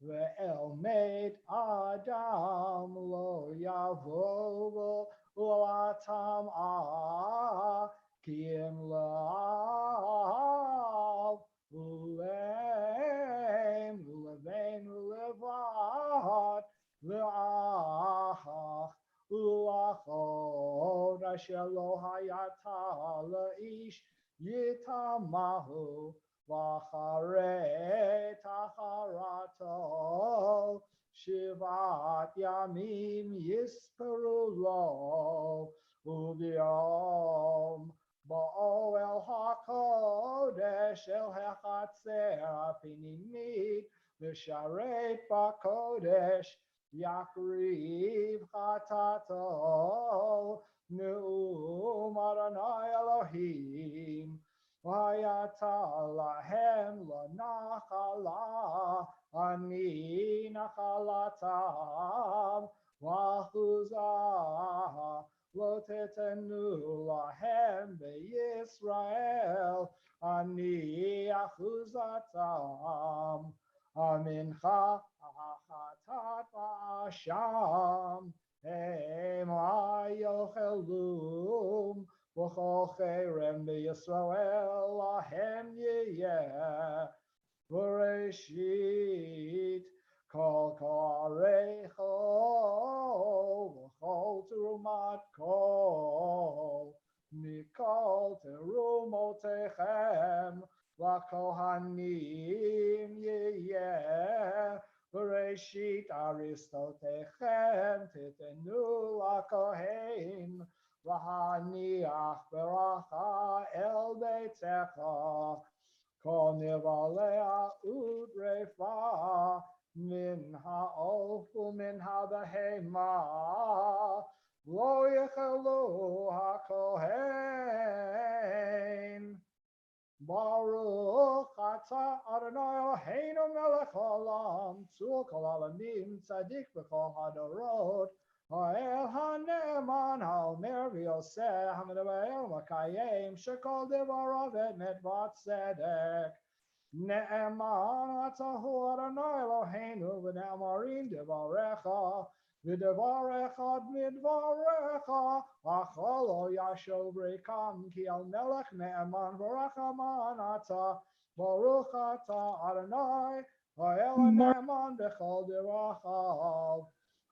Ve'el Meit Adam Lo Yavo Latam Kim Lav Uleim Ulevein Ulevat Ve'achach Ulachot Asher Lo Hayata La'ish Yitamahu v'acharei tacharato shivat yamim yisperu lo u'biyom bo'o el hakodesh el hachatzer apinimit l'sharet b'kodesh yakriv chatato Ne'um Adonai Elohim, Vayata lahem lanachala, ani nachalatam, v'achuzah, lo tetenu lahem beYisrael, ani achuzatam, amincha achatat v'asham, Ema yochelum v'chol cherem b'Yisrael lahem yiyeh v'reshit kol karecho v'chol terumat kol mikol terumotechem l'kohanim yiyeh Bereshit aristotechem titenu lakohen v'haniach beracha el beitecha kol nivalea udrefa min ha'of u'min ha'behema lo yechelu hakohen Baruch atah Adonai Eloheinu melech haolam tzul kol alamim tzadik b'chol hadorot ha'el ha'ne'eman ha'omer v'yoseh ha'medaber v'kayim shekol devarav emet v'tzedek Ne'eman atahu Adonai Eloheinu v'ne'amarim devarecha v'devar echad midvarecha acholo yashov rekam ki al melech ne'eman v'rachaman atah baruch atah Adonai ha'el ne'eman b'chol derachav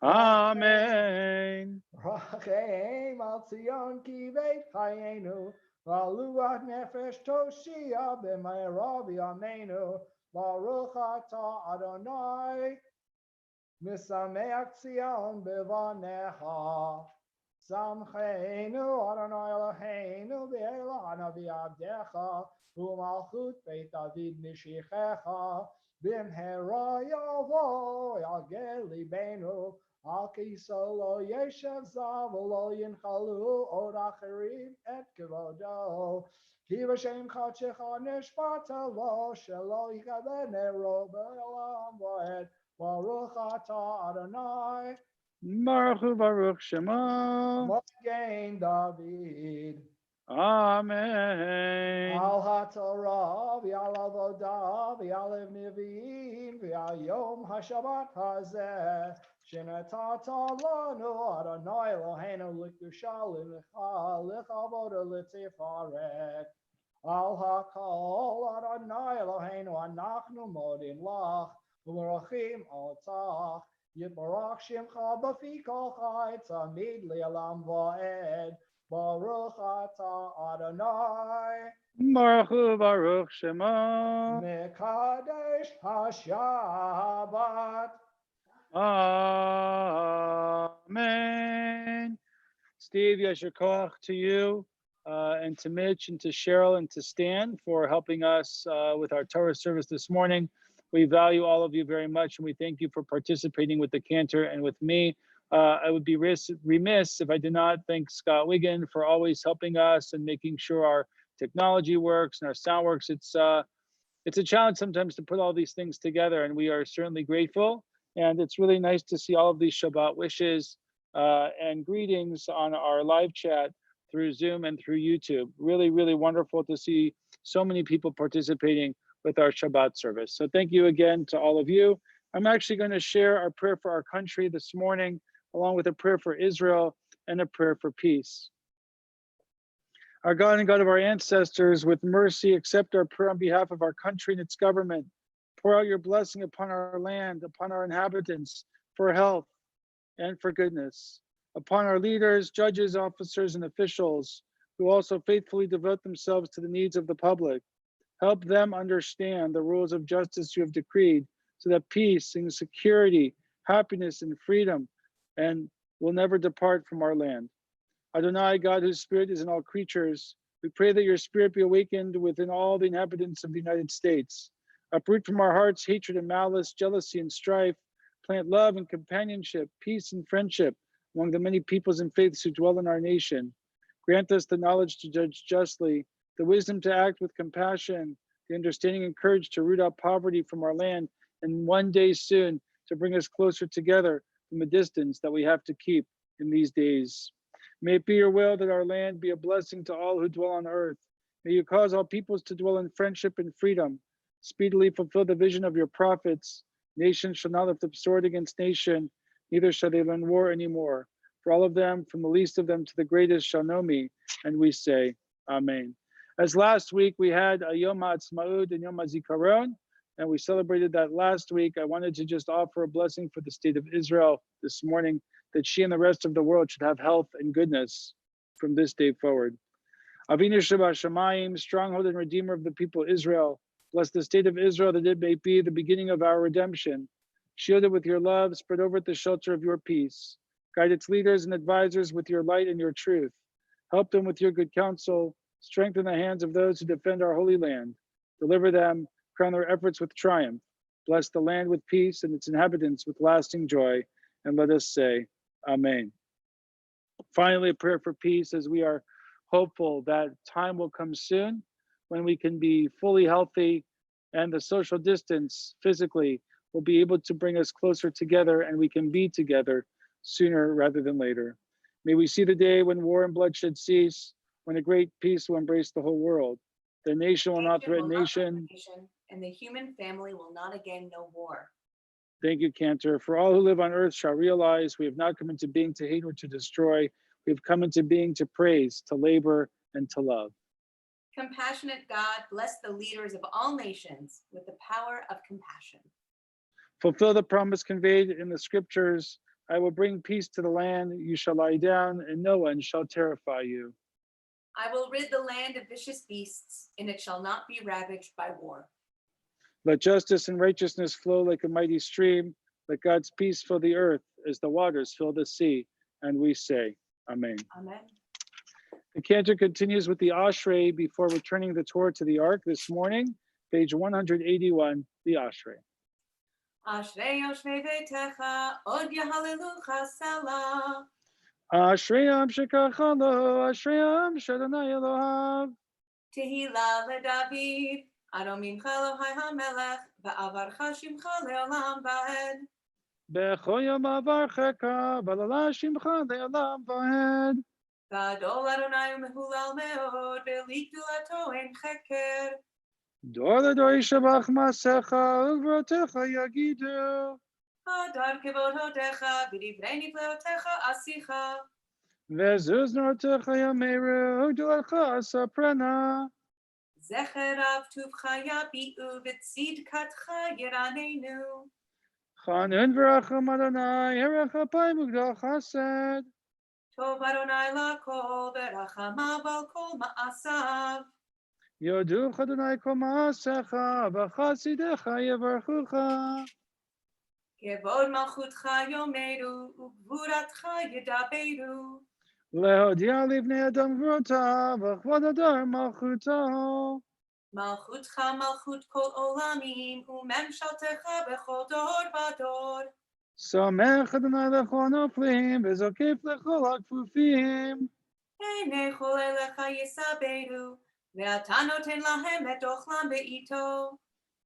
Amen. Rachem al Tzion ki veit chayenu v'aluat nefesh toshia b'meira v'yameinu baruch atah Adonai Misameach Tzion bevanecha. Samcheinu Adonai Eloheinu v'elana v'yavdecha u'malchut Beit David mishichecha b'mhera yavo yagel libenu al kiso lo yeshev zav lo yinchalu od acherim et kevodo ki v'shem chadshecha nishbata lo shelo yikaven nero b'olam v'ed Baruch atah Adonai Baruch Hu Baruch Shema. Magen David Amen. Al HaTorah v'al avodah v'al nevi'im v'al yom haShabbat hazeh shenatata lanu Adonai Eloheinu l'kedusha l'lecha l'chavoda l'tifaret Al HaKol Adonai Eloheinu anachnu modin lach u'merachim otach Yitbarach Shimcha b'fi kol chai tzamid li'olam va'ed Baruch atah Adonai Baruch Hu Baruch Shema. Mekadesh HaShabbat Amen. Steve, Yasher Koach to you. and to Mitch and to Cheryl and to Stan for helping us with our Torah service this morning. We value all of you very much, and we thank you for participating with the cantor and with me. I would be remiss if I did not thank Scott Wiggin for always helping us and making sure our technology works and our sound works. It's a challenge sometimes to put all these things together, and we are certainly grateful. And it's really nice to see all of these Shabbat wishes and greetings on our live chat through Zoom and through YouTube. Really, really wonderful to see so many people participating with our Shabbat service. So thank you again to all of you. I'm actually going to share our prayer for our country this morning, along with a prayer for Israel and a prayer for peace. Our God and God of our ancestors, with mercy, accept our prayer on behalf of our country and its government. Pour out your blessing upon our land, upon our inhabitants, for health and for goodness, upon our leaders, judges, officers, and officials, who also faithfully devote themselves to the needs of the public. Help them understand the rules of justice you have decreed, so that peace and security, happiness and freedom, and will never depart from our land. Adonai, God whose spirit is in all creatures, we pray that your spirit be awakened within all the inhabitants of the United States. Uproot from our hearts hatred and malice, jealousy and strife. Plant love and companionship, peace and friendship among the many peoples and faiths who dwell in our nation. Grant us the knowledge to judge justly, the wisdom to act with compassion, the understanding and courage to root out poverty from our land, and one day soon to bring us closer together from the distance that we have to keep in these days. May it be your will that our land be a blessing to all who dwell on earth. May you cause all peoples to dwell in friendship and freedom. Speedily fulfill the vision of your prophets. Nation shall not lift up sword against nation, neither shall they learn war anymore. For all of them, from the least of them to the greatest, shall know me. And we say, Amen. As last week we had a Yom HaAtzmaut and Yom HaZikaron, and we celebrated that last week. I wanted to just offer a blessing for the state of Israel this morning, that she and the rest of the world should have health and goodness from this day forward. Avinu Shebashamayim, stronghold and redeemer of the people Israel, bless the state of Israel that it may be the beginning of our redemption. Shield it with your love, spread over it the shelter of your peace. Guide its leaders and advisors with your light and your truth. Help them with your good counsel. Strengthen the hands of those who defend our holy land. Deliver them, crown their efforts with triumph. Bless the land with peace and its inhabitants with lasting joy. And let us say, Amen. Finally, a prayer for peace, as we are hopeful that time will come soon when we can be fully healthy and the social distance physically will be able to bring us closer together, and we can be together sooner rather than later. May we see the day when war and bloodshed cease, when a great peace will embrace the whole world. The nation will not threaten nation, and the human family will not again know war. Thank you, Cantor. For all who live on earth shall realize we have not come into being to hate or to destroy. We have come into being to praise, to labor, and to love. Compassionate God, bless the leaders of all nations with the power of compassion. Fulfill the promise conveyed in the scriptures. I will bring peace to the land. You shall lie down, and no one shall terrify you. I will rid the land of vicious beasts, and it shall not be ravaged by war. Let justice and righteousness flow like a mighty stream. Let God's peace fill the earth as the waters fill the sea. And we say, Amen. Amen. The cantor continues with the Ashrei before returning the Torah to the Ark this morning. Page 181, the Ashrei. Ashrei Yoshvei Veitecha, Od Yahalelucha Selah. Ashrei Am Shekach Lo, Ashrei Am Shadonai Elohav. Tehillah LeDavid, Adon Mimcha Elohai HaMelech, Va'avarcha Shimcha Le'olam Va'ed. Bechol Yom Avarcheka, V'alala Shimcha Le'olam Va'ed. Gadol Adonai Mehulal Meod, Ve'ligdulato Ein Cheker. Dor LeDor Yishabach Masecha, Uvrotecha Yagidu. Hadar Kevod Hodecha, V'divrei Nifleotecha Asicha. Ve'zuz Nortecha Yameru, Udulecha Saprena. Zecher Av Tuvcha Yabi'u, V'tzidkatcha Yiranenu. Chanun V'racham Adonai, Erech Apayim Ugdal Chesed. Tov Adonai Lakol, V'rachamav Al Kol Ma'asav. Yodu Adonai Kol Ma'asecha, V'chasidecha Yevarchucha. Kevod Malchutcha Yomeru, Ugvuratcha Yedaberu. להודיע לבני אדם גבורותיו, וכבוד הדר מלכותו. מלכותך מלכות כל עולמים, וממשלתך בכל דור ודור. שמח אדוני לכל הנופלים, וזוקף לכל הכפופים. עיני כל אליך יסברו, ואתה נותן להם את אוכלם בעיתו.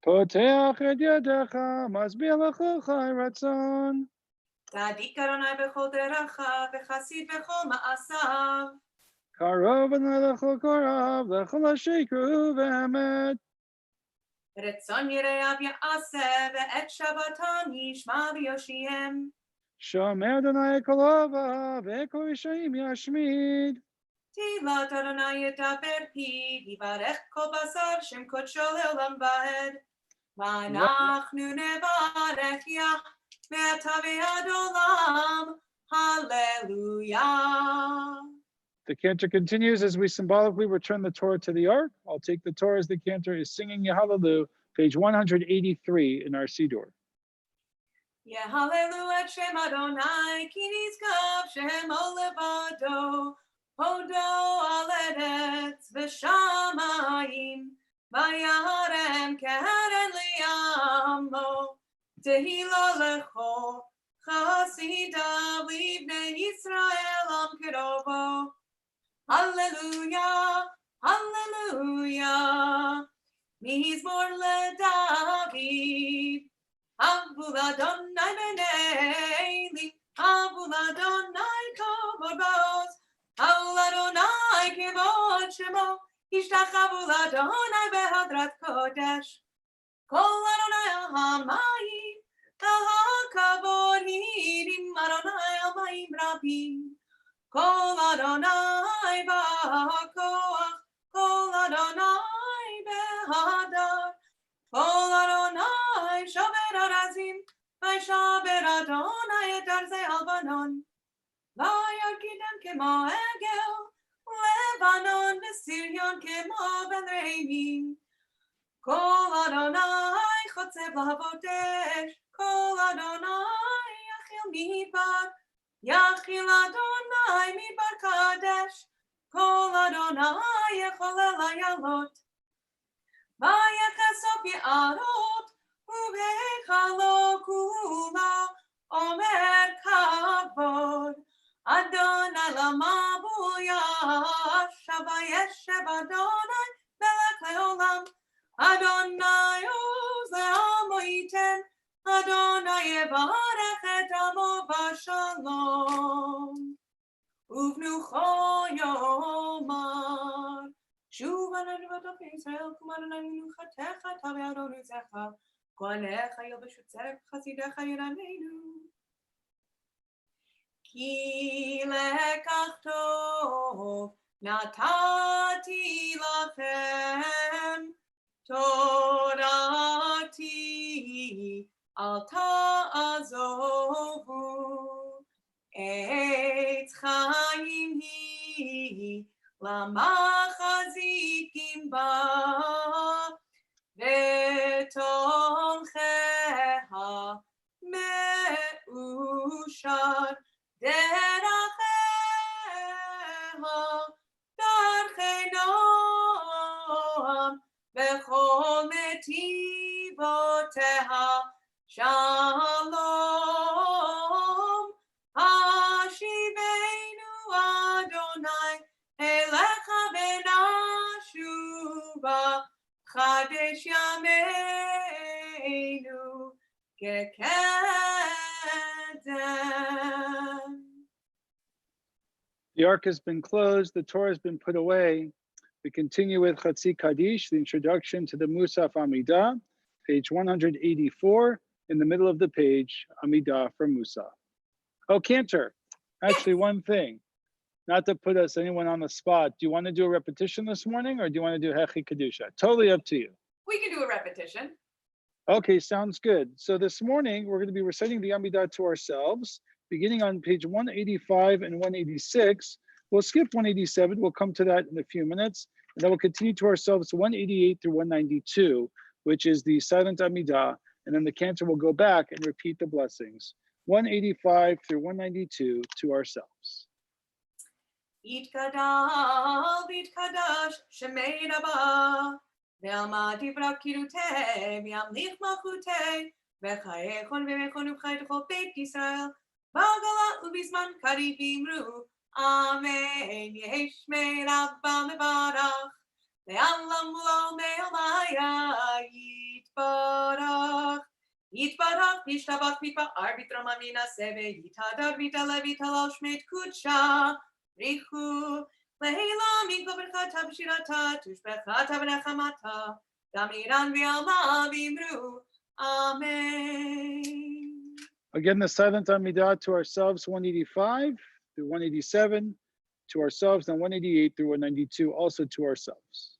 פותח את ידיך, משביע לכל חי רצון. צדיק אדוני בכל דרכיו, וחסיד בכל מעשיו. קרוב אדוני לכל קורב, לכל אשר יקראו באמת. רצון יראיו יעשה, ואת שבתם ישמע ויושיעם. שומע אדוני כל אוהביו, וכל רשעים ישמיד. תהילת אדוני ידבר פיו, יברך כל בשר שם קודשו לעולם ועד. ואנחנו נברך יה, ואתה ועד עולם. Hallelujah. The cantor continues as we symbolically return the Torah to the ark. I'll take the Torah as the cantor is singing Yahallelu, page 183 in our Siddur. Yehallelu et Shem Adonai, ki nizkav shemo levado, hodo al eretz v'shamayim, vayarem keren liyamo, tehila lecho, chasidav livnei Yisrael am kerovo. Hallelujah, hallelujah, mizmor leDavid. Avul Adonai Beneili, Avul Adonai Kavod Baoz, Avul Adonai Kevod Shemo, Ishtachavu Adonai Behadrat Kodesh, Kol Adonai Hamayim, Kavod Hirim Adonai Hamayim Rabim, Kol Adonai Bakoach, Kol Adonai Behadar, Kol Adonai Shomer Arazim, Vaishaber Adonai et Arzei Albanon, Vayarkidem kemo Egel, Lebanon v'Sirion kemo Ben Reimim. Kol Adonai Chotzev Lavodesh, Kol Adonai Yachil Midbar, Yachil Adonai Midbar Kadesh, Kol Adonai Yecholel Hayalot. Vayachasov Ya'arot, Ubechalo Kula, Omer Kavod, Adonai Lamabu Yashav Yeshev Adonai Melech Leolam, Adonai Oz Le'amo Yiten, Adonai Yevarech et Amo V'Shalom, Uvnucho Yomar. שוב הנבטות בישראל, כומרנה מנוחתך, תביאנו נזך, כהניך ילבשו צדק, חסידיך ירננו. כי לקח טוב נתתי לכם, תורתי אל תעזובו, עץ חיים היא, למחזיקים בה, ותומכיה מאושר, דרכיה דרכי נועם, וכל נתיבותיה שלום. השיבנו אדוני אליך ונשובה, חדש ימינו כקדם. The ark has been closed, the Torah has been put away. We continue with Chatzi Kaddish, the introduction to the Musaf Amidah, page 184, in the middle of the page, Amidah from Musaf. Oh, Cantor, actually one thing, not to put anyone on the spot, do you want to do a repetition this morning or do you want to do Hechi Kedusha? Totally up to you. We can do a repetition. Okay, sounds good. So this morning, we're going to be reciting the Amidah to ourselves, beginning on page 185 and 186. We'll skip 187. We'll come to that in a few minutes. And then we'll continue to ourselves 188 through 192, which is the silent Amidah. And then the cantor will go back and repeat the blessings. 185 through 192 to ourselves. יתגדל ויתקדש שמי רבה, ועלמא דברה קירותי, וימליך מלכותי, וחייכון ומכון וחי לכל בית ישראל, בעגלה ובזמן קריב אמרו, אמן. יהי שמי רבה מברך, לעולם לא מעלמיה יתברך. יתברך וישתבח ויתפאר בתרומה מן הסבב, יתהדר ויתעלה ויתהלל שמי קודשה, בריחו להילה מכל ברכתה ושירתה, תושבחתה ונחמתה, דמירן ועלמה ואמרו, אמן. Again, the silent Amidah to ourselves, 185 through 187, to ourselves, and 188 through 192, also to ourselves.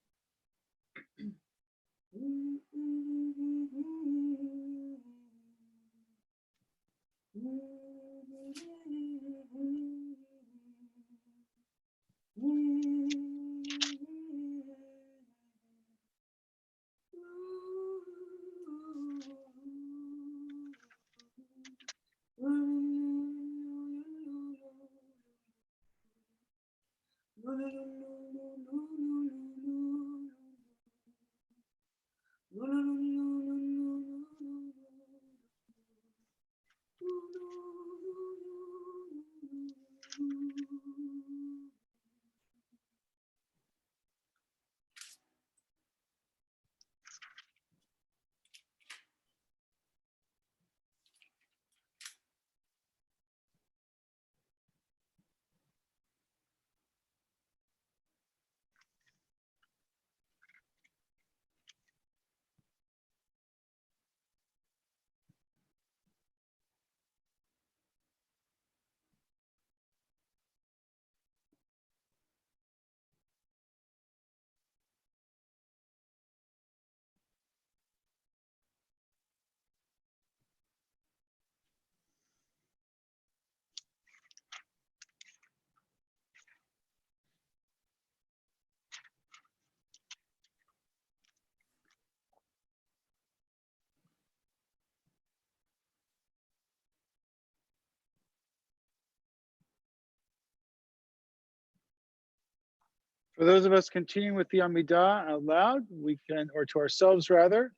For those of us continuing with the Amidah out loud, we can, or to ourselves rather,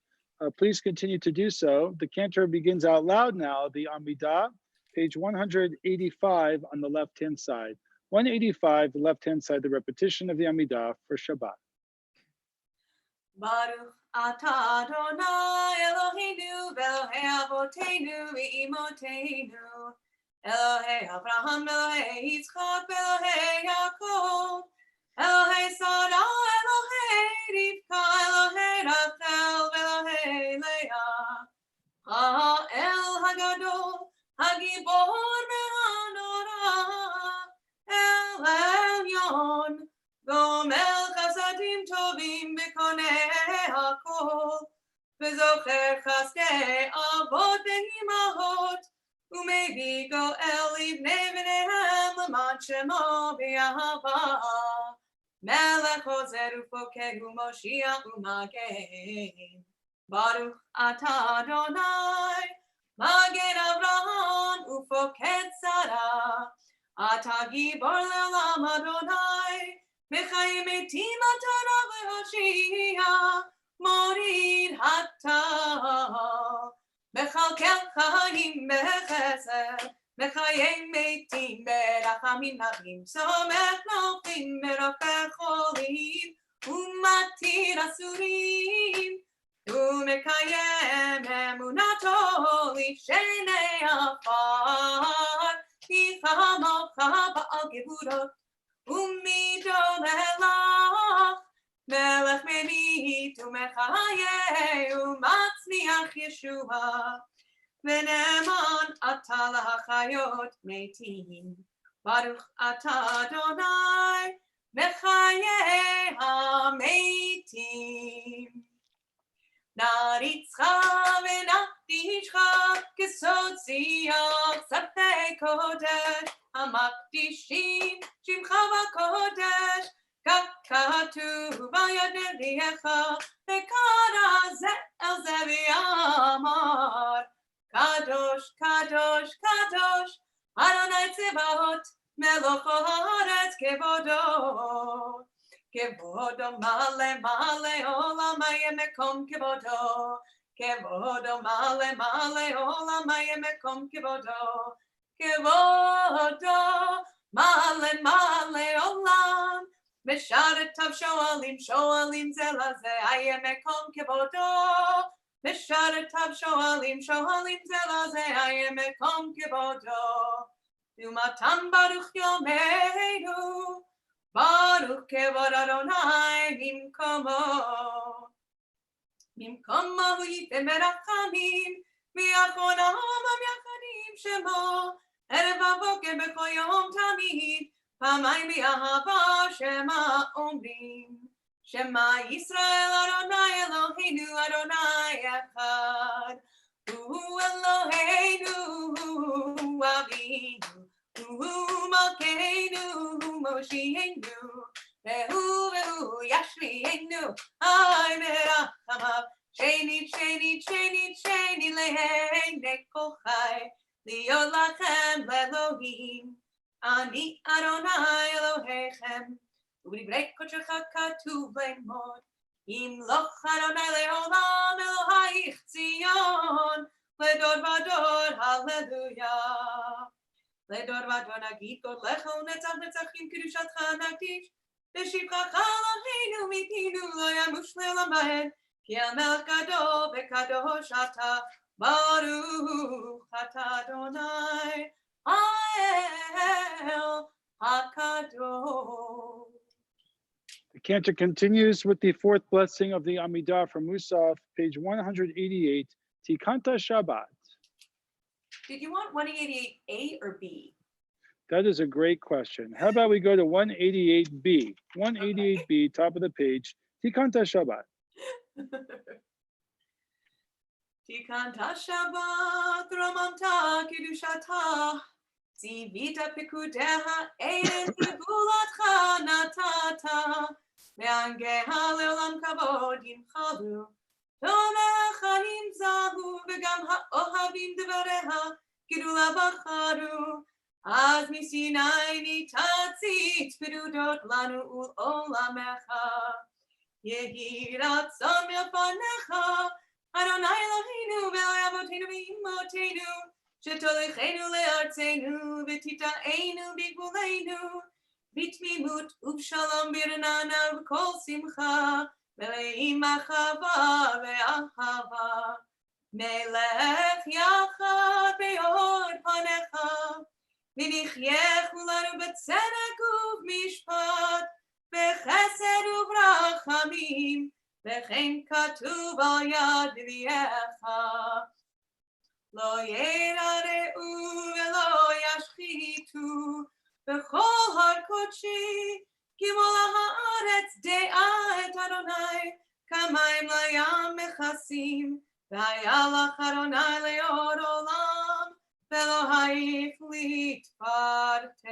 please continue to do so. The cantor begins out loud now, the Amidah, page 185 on the left-hand side. 185, the left-hand side, the repetition of the Amidah for Shabbat. Baruch atah Adonai Eloheinu v'Elohei Avoteinu v'Imoteinu, Elohei Avraham v'Elohei Yitzchak v'Elohei Yaakov, Elohei Sarah, Elohei Rivka, Elohei Rachel v'Elohei Leah, Ha'el Hagadol, Hagibor ve'Hanorah, El Elyon, גומל חסדים טובים בקונה הכל, וזוכר חסדי אבות ואימהות, ומביא גואל לבני בניהם למען שמו באהבה. מלך עוזר ופוקד ומושיע ומגן. ברוך אתה אדוני, מגן אברהם ופוקד שרה. אתה גיבור לעולם אדוני, בחיים מתים אתה רב והושיע, מוריד אתה. מכלכל חיים בחסד, בחיי מתים ברחמים רבים, סומך נופלים ברופא חולים, ומתיר אסורים, ומקיים אמונתו לשני עפר, כי חמוך בעל גבורות, ומידו מלך, מלך ממית ומחיה ומצמיח ישועה, ונאמן אתה להחיות מתים. ברוך אתה אדוני מחיי המתים. נריצך ונקדישך כסוד שיח שפי קודש, המקדישים שמך בקודש, כך כתוב על יד נביאך, וקרא זה אל זה ואמר, קדוש קדוש קדוש אדוני צבאות, מלוך הארץ כבודו, כבודו מלא מלא עולם היה מקום כבודו, כבודו מלא מלא עולם היה מקום כבודו, כבודו מלא מלא עולם, משרתיו שואלים שואלים זה לזה, היה מקום כבודו, משרתיו שואלים שואלים זה לזה, היה מקום כבודו. ומתם ברוך יומנו, ברוך כבוד אדוני במקומו הוא ייתן ברחמים, ויחונם יחדים שמו, ערב הבוקר בכל יום תמיד, פעמיים באהבה שמה אומרים, שמה ישראל אדוני אלוהינו אדוני אחד, הוא אלוהינו אבינו, הוא מלכנו מושיענו, והוא ישרינו, אי מרחמיו, שנית שנית שנית שנית לעיני כל חי, להיות לכם לאלוהים, אני אדוני אלוהיכם, ובדברי קודשך כתוב לאמור, ימלוך אדוני לעולם אלוהיך ציון, לדור ודור הללויה. לדור ודור נגיד גודלך ונצח נצחים קדושתך נקדיש, ושבחך אלוהינו מפינו לא ימוש לעולם ועד, כי המלך גדול וקדוש אתה, ברוך אתה אדוני האל הקדוש. The cantor continues with the fourth blessing of the Amidah from Musaf, page 188, Tikanta Shabbat. Did you want 188A or B? That is a great question. How about we go to 188B? 188B, top of the page, Tikanta Shabbat. Tikanta Shabbat, Ramamta Kidushata, Zivita Pikudeha, Ein Gibulatcha Natata, Meangeha Leolam Kavod Yimchalu, Tome Chaim Zahu, Vegam HaOhavim Devareha, Gidula Bacharu, Az Misinai Tatzit, Pedudot Lanu Ul Olamecha, Yehi Ratzam Yafanecha, Adonai Eloheinu ve'avoteinu ve'imotenu, shetolechenu le'artzenu, v'tita'enu b'gvuleinu, b'tmimut u'b'shalom b'renana v'kol simcha, mele'im achava ve'ahava, melech yachad be'od panecha, v'nichyeh kulanu b'tzedek u'b'mishpat, v'chesed u'brachamim, וכן כתוב על יד נביאך, לא ירעו ולא ישחיתו, בכל הר קודשי, כי מול הארץ דעה את אדוני, כמים לים מכסים, והיה לך אדוני לעוד עולם, ואלוהיך לתפארתך.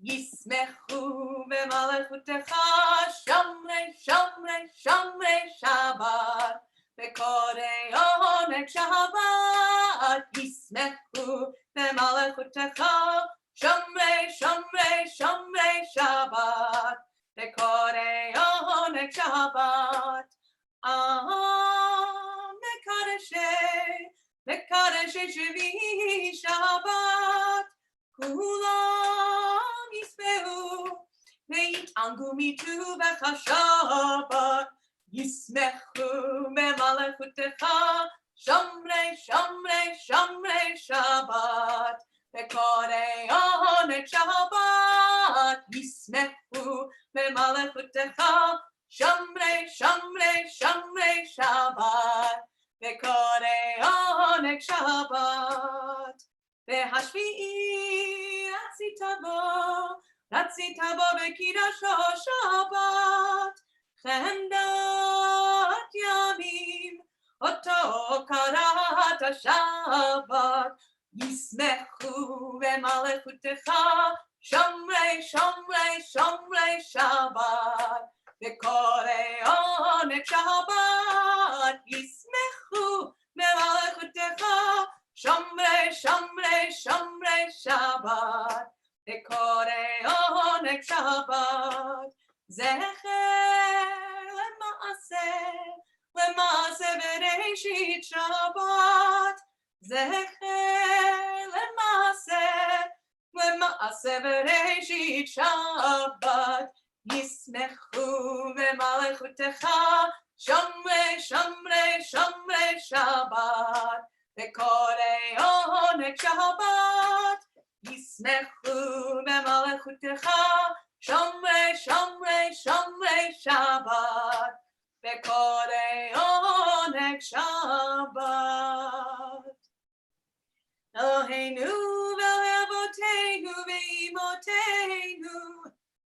ישמחו במלכותך שומרי שומרי שומרי שבת, בקוראי עונג שבת. ישמחו במלכותך שומרי שומרי שומרי שבת, בקוראי עונג שבת. מקדשי שביעי שבת, כולם ישמחו ויתענגו מטובך שבת. ישמחו במלכותך שומרי שומרי שומרי שבת, בקוראי עונג שבת. ישמחו במלכותך שומרי שומרי שומרי שבת, בקוראי עונג שבת. והשביעי רצית בו בקידשו שבת, חמדת ימים אותו קראת שבת. ישמחו במלכותך שומרי שומרי שומרי שבת, בקוראי עונג שבת. ישמחו במלכותך Shomrei, Shomrei, Shomrei Shabbat, Bekorei Oneg Shabbat, Zecher Lema'aseh Bereshit Shabbat, Zecher Lema'aseh Bereshit Shabbat, Yismechu B'malechutecha, Shomrei, Shomrei, Shomrei Shabbat, Bekorei Oneg Shabbat, Yismechu B'malechutecha, Shomrei, Shomrei, Shomrei Shabbat, Bekorei Oneg Shabbat. Eloheinu ve'avoteinu ve'imoteinu,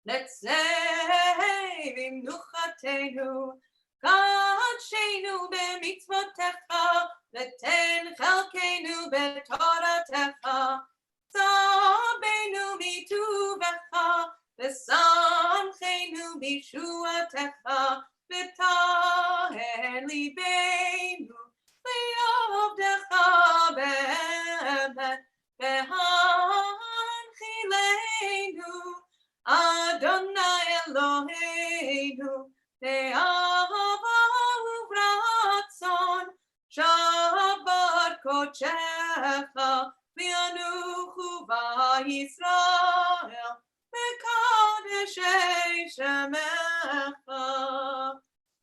Letzei v'imnuchatenu, Kadshenu b'mitzvotecha, V'ten chelkenu b'toratecha, Tzabenu b'tuvecha, V'samchenu b'shuatecha, V'taher libeinu li'ovdecha be'emet, V'hanchilenu Adonai Eloheinu, Be'ahava u'vratzon, Shabbat kodeshecha, V'yanuchu v'Yisrael, Be'kadeshei shemecha,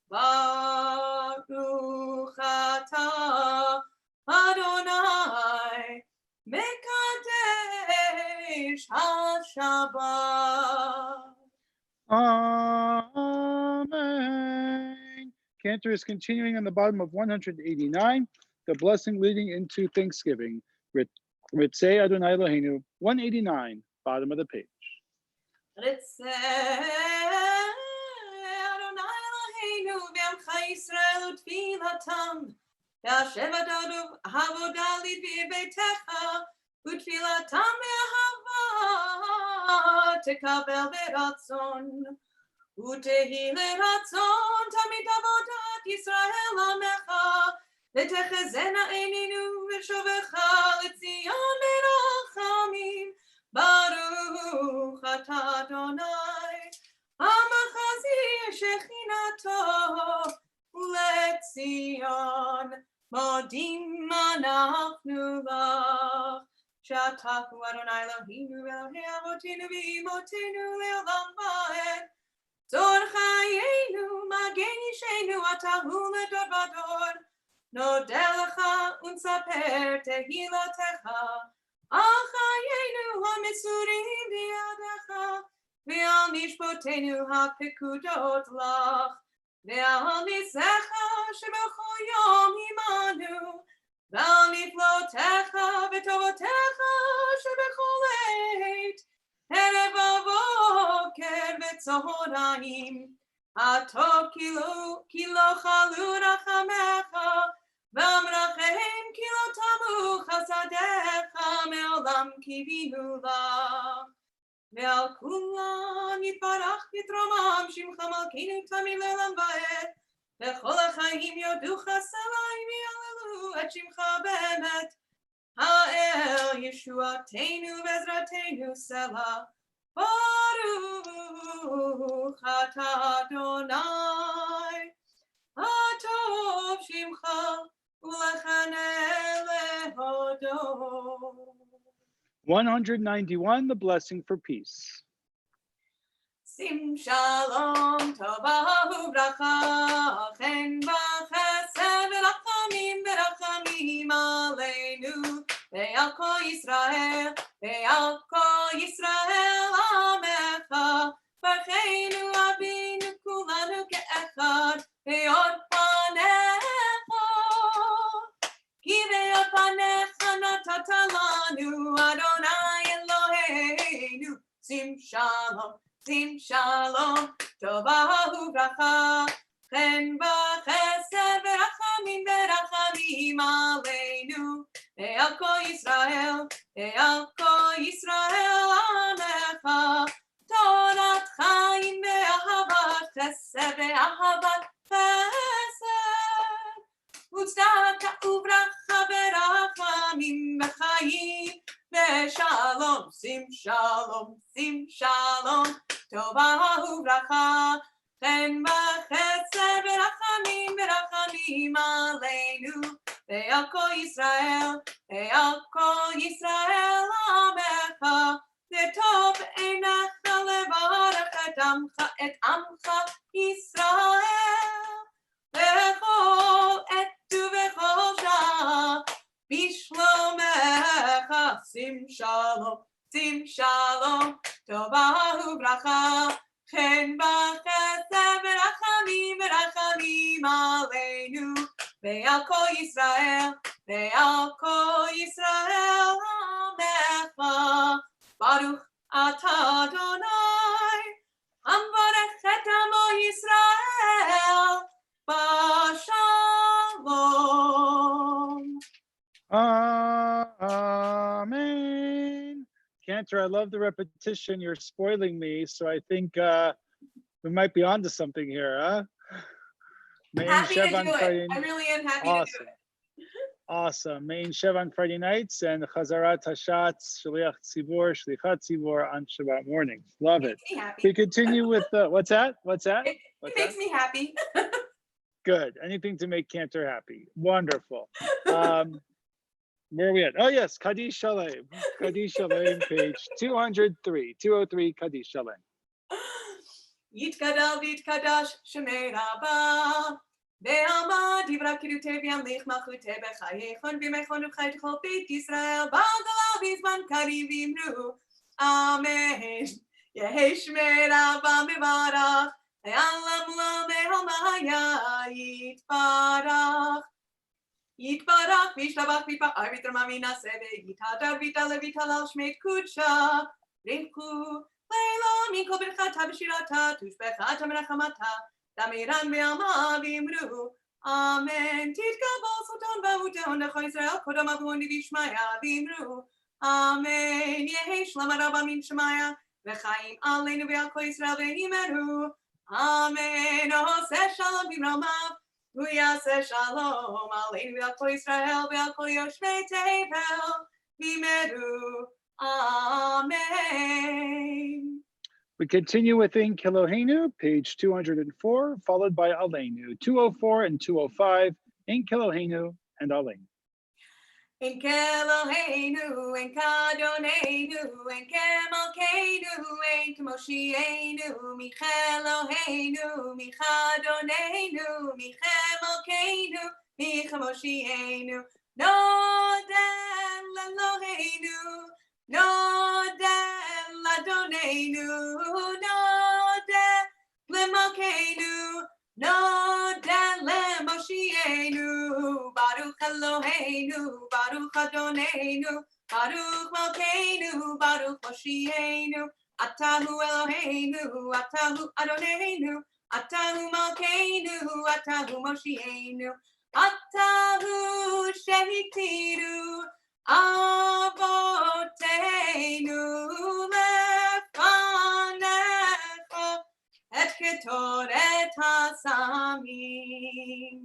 Baruch atah Adonai, Mekadesh HaShabbat. Amen. Cantor is continuing on the bottom of 189, the blessing leading into Thanksgiving. Ritzei Adonai Eloheinu, 189, bottom of the page. Ritzei Adonai Eloheinu v'amcha Yisrael u'tfilatam, v'ashevet havodah li b'beitecha, u'tfilatam v'ahava tekabel beratzon, u'tehi leratzon tamid avodat Yisrael amecha, v'techezena eininu v'shovecha l'Tzion berachamim, Baruch atah Adonai, Hamachazi shechinato u'leTzion, modim anachnu lach. Shataku Adonai Eloheinu Elohei Avotenu v'imotenu le'olam va'ed. Tzor chayenu magen yishenu atahu ledor vador. Nodeh lecha u'nsaper tehilatecha. Al chayenu ha'mesurim bi'adecha. Ve'al mishpotenu ha'pekudot lach. Ve'al misecha shebechol yom imanu. Ve'al miflotecha v'tovotecha shebechol eit. Erev ha'voker v'tzoraim. Atov kilo chalu rachamecha. V'amrachem kilo tamu chasadecha me'olam kivinu lach. Ve'al kulam yitbarach yitromam shimcha malkeinu tamid le'olam va'ed. V'chol ha'chaim yoducha salayim ya'alelu et shimcha be'emet. Ha'el Yeshuatenu v'ezratenu selah. Baruch atah Adonai, Atov shimcha u'lechaneh lehodo. 191, the blessing for peace. Sim shalom tovahu bracha, chen v'chesed v'rachamim v'rachamim aleinu, ve'al kol Yisrael amecha, v'cheinu avinu kulanu ke'echad, ve'or panecha, ki ve'or panecha natata lanu, Adonai Eloheinu, sim shalom. Sim shalom, tovahu bracha, chen v'chesed v'rachamim v'rachamim aleinu, ve'al kol Yisrael amecha, torat chaim ve'ahavat chesed ve'ahavat chesed, u'tzedaka u'bracha v'rachamim sim shalom, tova uvracha, chen v'chesed v'rachamim aleinu, ve'al kol Yisrael amecha, לטוב עיניך לברך את עמך ישראל, בכל עת ובכל שעה, בשלומך שים שלום, טובה וברכה, חן וחסד ורחמים עלינו, ועל כל ישראל עמך. Baruch atah Adonai, המברך את עמו ישראל, בשלום. Amen. Cantor, I love the repetition. You're spoiling me, so I think we might be onto something here, huh? Happy to do it. I really am happy to do it. Awesome. Main Shev on Friday nights and Chazarat Hashatz, Shliach Tzibor, Shlichat Tzibor on Shabbat mornings. Love it. Makes me happy. We continue with what's that? It makes me happy. Good. Anything to make Cantor happy. Wonderful. Where are we at? Oh yes, Kaddish Shalem. Kaddish Shalem, page 203 Kaddish Shalem. Yitkadal v'yitkadash shemei Rabba. Ve'alma divra kirute v'yamlich malchute b'chayechon v'mechon u'chay t'chol beit Yisrael b'agala v'zman kari v'imru. Amen. Yehi shmei Rabba mevarach ve'alam lo me'almaya Yitbarach v'yishtabach v'yipa'ar v'yitramam v'yinaseh ve'yitadar v'yitaleh v'yitalal shmei kudsha Rechu leila mikol birchata b'shirata tushbechata merachamata Damiran ve'alma v'imru Amen. Titkabal sultan v'uteon lecho Yisrael kodam avoni v'yishmaya v'imru Amen. Yehi shlama rabba min shemaya v'chaim aleinu ve'al kol Yisrael v'yimeru Amen. Oseh shalom b'mromav V'yaseh shalom aleinu ve'al kol Yisrael ve'al kol yoshvei tevel v'yimeru Amen. We continue within Kilohenu, page 204, followed by Aleinu, 204 and 205, in Kilohenu and Aleinu. En Keloheinu, en Kadonenu, en Kemalkeinu, en Kemoshienu, Micheloheinu, Michadonenu, Michemalkeinu, Michemoshienu, Noden Leloheinu, Noden Ladonenu, Noden Lemalkeinu, Noden Lemoshienu, Baruch Eloheinu, Baruch Adonenu, Baruch Malkeinu, Baruch Moshienu, Atahu Eloheinu, Atahu Adonenu, Atahu Malkeinu, Atahu Moshienu, Atahu Shehitiru, Avotenu Lefanecha, Et Ketoret HaSamim.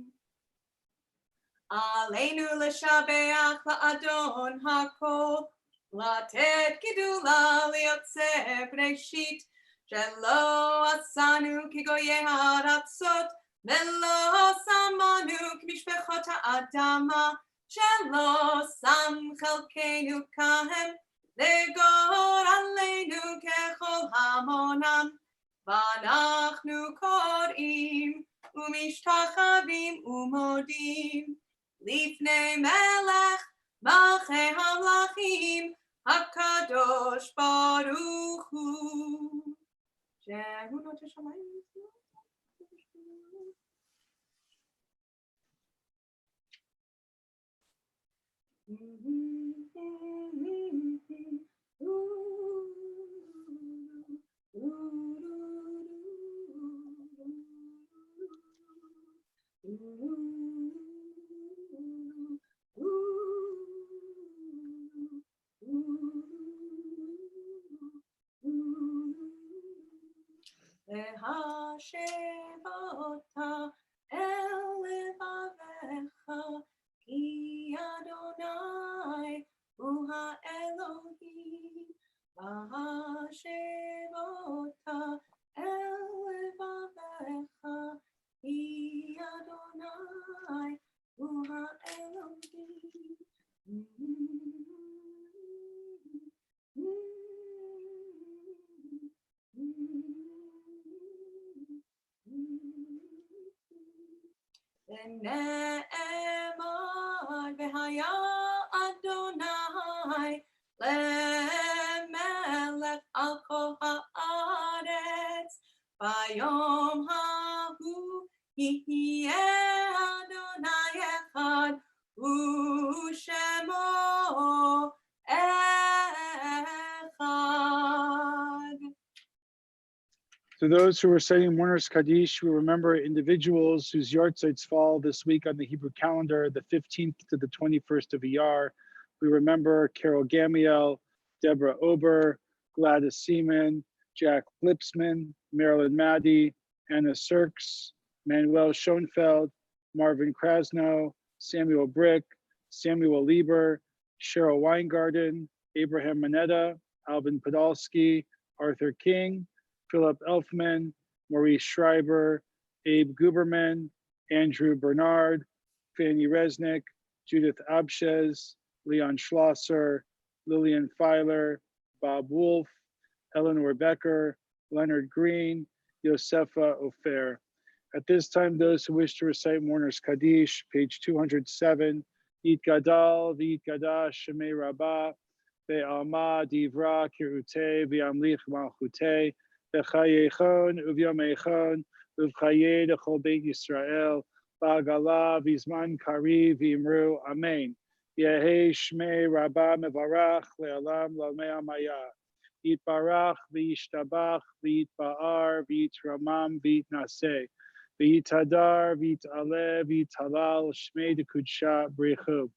Aleinu l'shabeach la'adon hakol, latet gidula liyotzeh breshit, shelo asanu kigoye haratzot, velo samanu k'mishpechot ha'adama, shelo sam chelkenu kahem, legor aleinu kechol hamonam, v'anachnu kor'im, umishtachavim umodim, Lifnei melech malchei hamlachim hakadosh baruch hu. Shehu not hashamayim. V'hashevota el levavecha ki Adonai hu ha'Elohim V'hashivota el levavecha hi Adonai hu ha'elohim. V'ne'emar v'haya Adonai lemelech al kol haaretz vayom hahu yihyeh Adonai echad u'shemo echad. To those who are saying Mourner's Kaddish, we remember individuals whose yahrzeits fall this week on the Hebrew calendar, the 15th to the 21st of Iyar. We remember Carol Gamiel, Deborah Ober, Gladys Seaman, Jack Lipsman, Marilyn Maddy, Anna Sirks, Manuel Schoenfeld, Marvin Krasno, Samuel Brick, Samuel Lieber, Cheryl Weingarten, Abraham Manetta, Alvin Podolsky, Arthur King, Philip Elfman, Maurice Schreiber, Abe Guberman, Andrew Bernard, Fanny Resnick, Judith Abshez, Leon Schlosser, Lillian Filer, Bob Wolf, Eleanor Becker, Leonard Green, Josefa Ofer. At this time, those who wish to recite Mourner's Kaddish, page 207, Yit Gadal, V'Yit Gadash, Shemei Rabbah, Ve'alma, Divra, Kirute, V'Yamlich Malchute, V'chayechon, Uvyomechon, Uvchaye, Dechol Beit Yisrael, Ba'agala, V'Zman Kari, V'Imru, Amen. Yehi Shmei Rabbah Mevarach, Le'alam Lamei Amaya. Yitbarach, V'Yishtabach, V'Yitba'ar, V'Yitramam, V'Yitnaseh. V'Yitadar, V'Yit'aleh, V'Yithalal, Shmei Dekudsha, Brichu.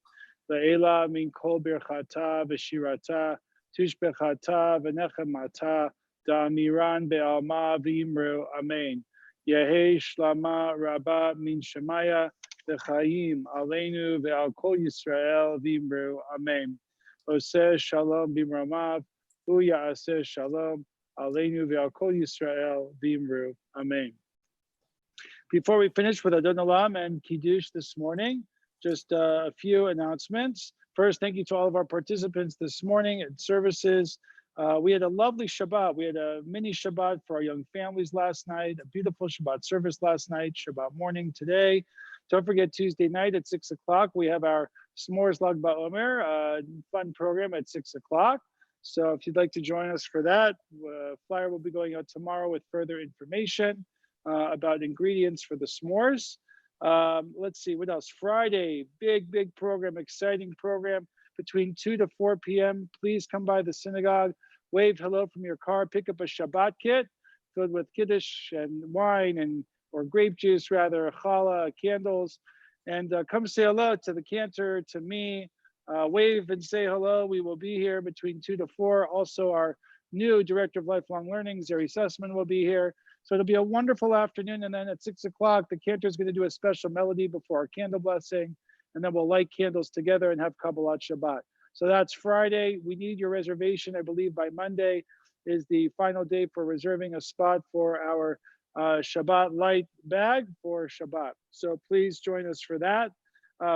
Le'ela min kol birchata, V'Shirata, Tushbechata, V'Nechemata, Da'amiran be'alma v'imru, Amen. Yehi Shlama Rabbah min Shemaya, V'Chaim Aleinu ve'al kol Yisrael v'imru, Amen. Oseh Shalom b'mramav, Hu ya'aseh Shalom Aleinu ve'al kol Yisrael v'imru, Amen. Before we finish with Adon Olam and Kiddush this morning, just a few announcements. First, thank you to all of our participants this morning at services. We had a lovely Shabbat. We had a mini Shabbat for our young families last night, a beautiful Shabbat service last night, Shabbat morning today. Don't forget Tuesday night at 6 o'clock, we have our S'mores Lag BaOmer fun program at 6 o'clock. So if you'd like to join us for that, flyer will be going out tomorrow with further information about ingredients for the s'mores. Let's see, what else? Friday, big program, exciting program between 2 to 4 p.m. Please come by the synagogue, wave hello from your car, pick up a Shabbat kit filled with kiddush and wine or grape juice rather, challah, candles, and come say hello to the cantor, to me, wave and say hello. We will be here between 2 to 4. Also, our new Director of Lifelong Learning, Zeri Sussman, will be here. So it'll be a wonderful afternoon. And then at 6 o'clock, the cantor is going to do a special melody before our candle blessing. And then we'll light candles together and have Kabbalat Shabbat. So that's Friday. We need your reservation. I believe by Monday is the final day for reserving a spot for our Shabbat light bag for Shabbat. So please join us for that.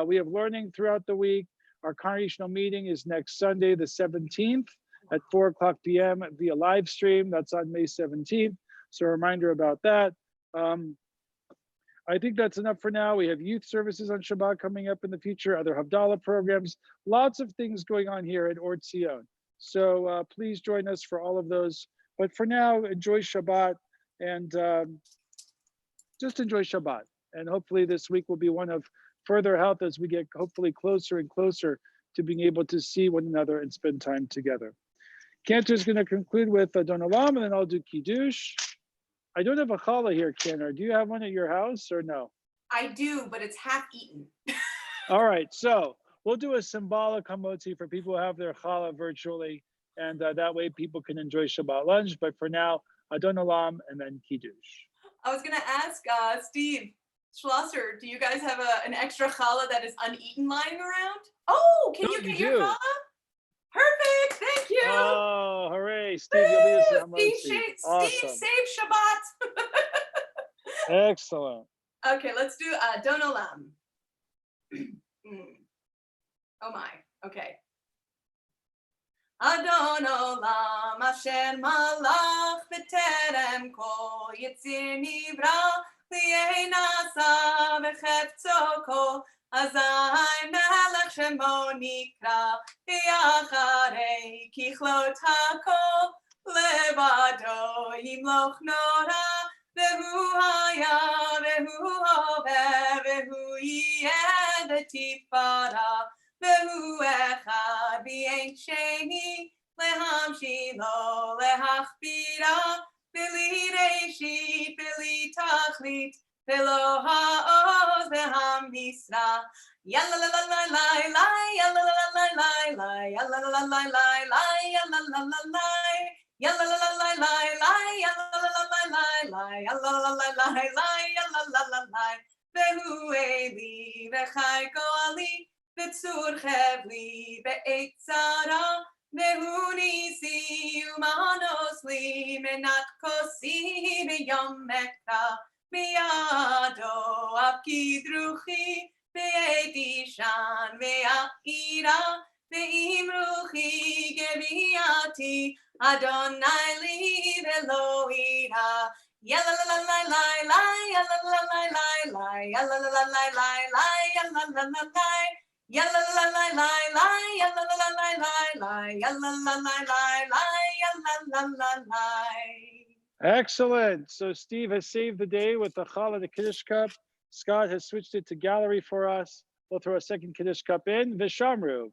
We have learning throughout the week. Our congregational meeting is next Sunday, the 17th at 4 o'clock p.m. via live stream. That's on May 17th. So a reminder about that. I think that's enough for now. We have youth services on Shabbat coming up in the future, other Havdalah programs, lots of things going on here at Tzion. So please join us for all of those. But for now, enjoy Shabbat and just enjoy Shabbat. And hopefully this week will be one of further health as we get hopefully closer and closer to being able to see one another and spend time together. Cantor is going to conclude with Adon Olam, and then I'll do Kiddush. I don't have a challah here, Cantor. Do you have one at your house or no? I do, but it's half eaten. All right, so we'll do a symbolic hamotzi for people who have their challah virtually, and that way people can enjoy Shabbat lunch. But for now, Adon Olam and then Kiddush. I was going to ask Steve Schlosser, do you guys have an extra challah that is uneaten lying around? Oh, can you get your challah? Perfect, thank you. you. Oh, hooray, Steve, you'll be the Steve, Awesome. save Shabbat. Excellent. Okay, let's do Adon Olam. Oh my, okay. Adon Olam Asher Malach B'terem Kol Yitzir Nivra Li'ei Nasa V'chefzo Kol Azai Melech Shemo Nikra V'yacharei Kichlot HaKol Levado Yimloch Nora Vehu haya, vehu hove, vehu yeh v'tifara, vehu echad v'yein sheni, lehamshilo, lehachbira, v'li reishit, v'li tachlit, v'lo ha'oz, v'hamisra. Yalla la la la la la, yalla la la la la la, yalla la la la la la, yalla la la la. Yalla la la la la la, yalla la la la la la, yalla la la la la la, yalla la la la. Vehu eli, vechai goali, v'tzur chevli, ve'etzara, vehu nisi umanos li, menat kosi v'yom mekta, v'yado avkidruchi, ve'edishan ve'aira, ve'imruchi geviati, Adonai li veloira, yalla la la la la la, yalla la la la la la, yalla la la la la la, yalla la la la, yalla la la la la, yalla la la la la la, yalla la la la la, yalla la la la. Excellent. So Steve has saved the day with the challah, the Kiddush cup. Scott has switched it to gallery for us. We'll throw a second Kiddush cup in. Vishamru.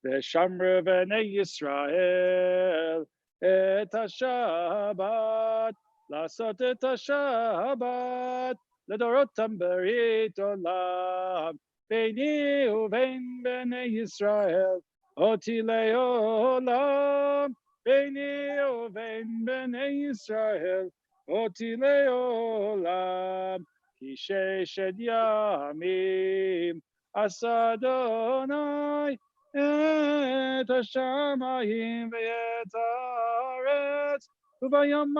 Vishamru v'nei Yisrael. Et HaShabbat. Lasot et HaShabbat. Ledorotam berit olam. Beini uvein b'nei Yisrael. Oti le'olam. Beini uvein b'nei Yisrael, oti le'olam, ki sheshet yamim, asa Adonai, et hashamayim ve'et haaretz, ubayom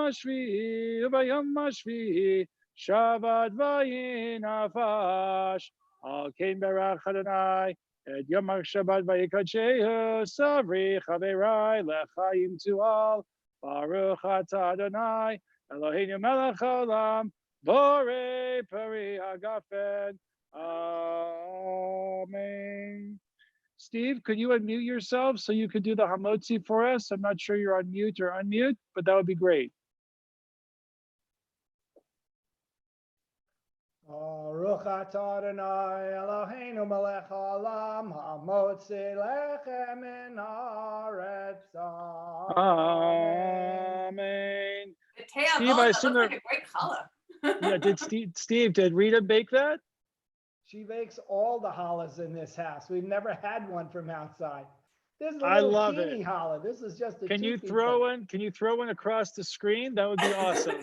hashvi'i, Shabbat vayinafash, al kein berach Adonai, Et Yom HaShabbat vayikadshehu savri chaverai lechaim to all. Baruch atah Adonai Eloheinu melech haolam borei peri hagafen. Amen. Steve, could you unmute yourself so you could do the hamotzi for us? I'm not sure you're on mute or unmute, but that would be great. Baruch atah Adonai Eloheinu melech haolam hamotzi lechem min haaretz. Amen. Steve, I assume that looks like a great challah. Yeah, did Rita bake that? She bakes all the challahs in this house. We've never had one from outside. This is a I little love teeny it. challah. This is just a Can you two-piece throw one. one? Can you throw one across the screen? That would be awesome.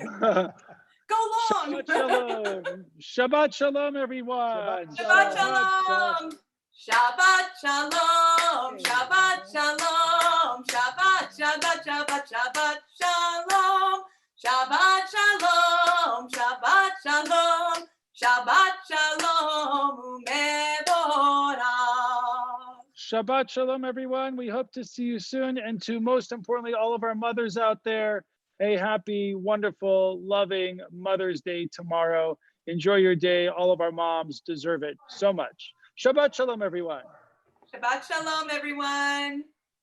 Go long. Shabbat shalom. Shabbat shalom, everyone. Shabbat shalom. Shabbat shalom. Shabbat shalom. Shabbat Shabbat Shabbat Shabbat shalom. Shabbat shalom. Shabbat shalom. Shabbat shalom. Umevorach. Shabbat shalom, everyone. We hope to see you soon. And to most importantly, all of our mothers out there, a happy, wonderful, loving Mother's Day tomorrow. Enjoy your day. All of our moms deserve it so much. Shabbat shalom, everyone. Shabbat shalom, everyone.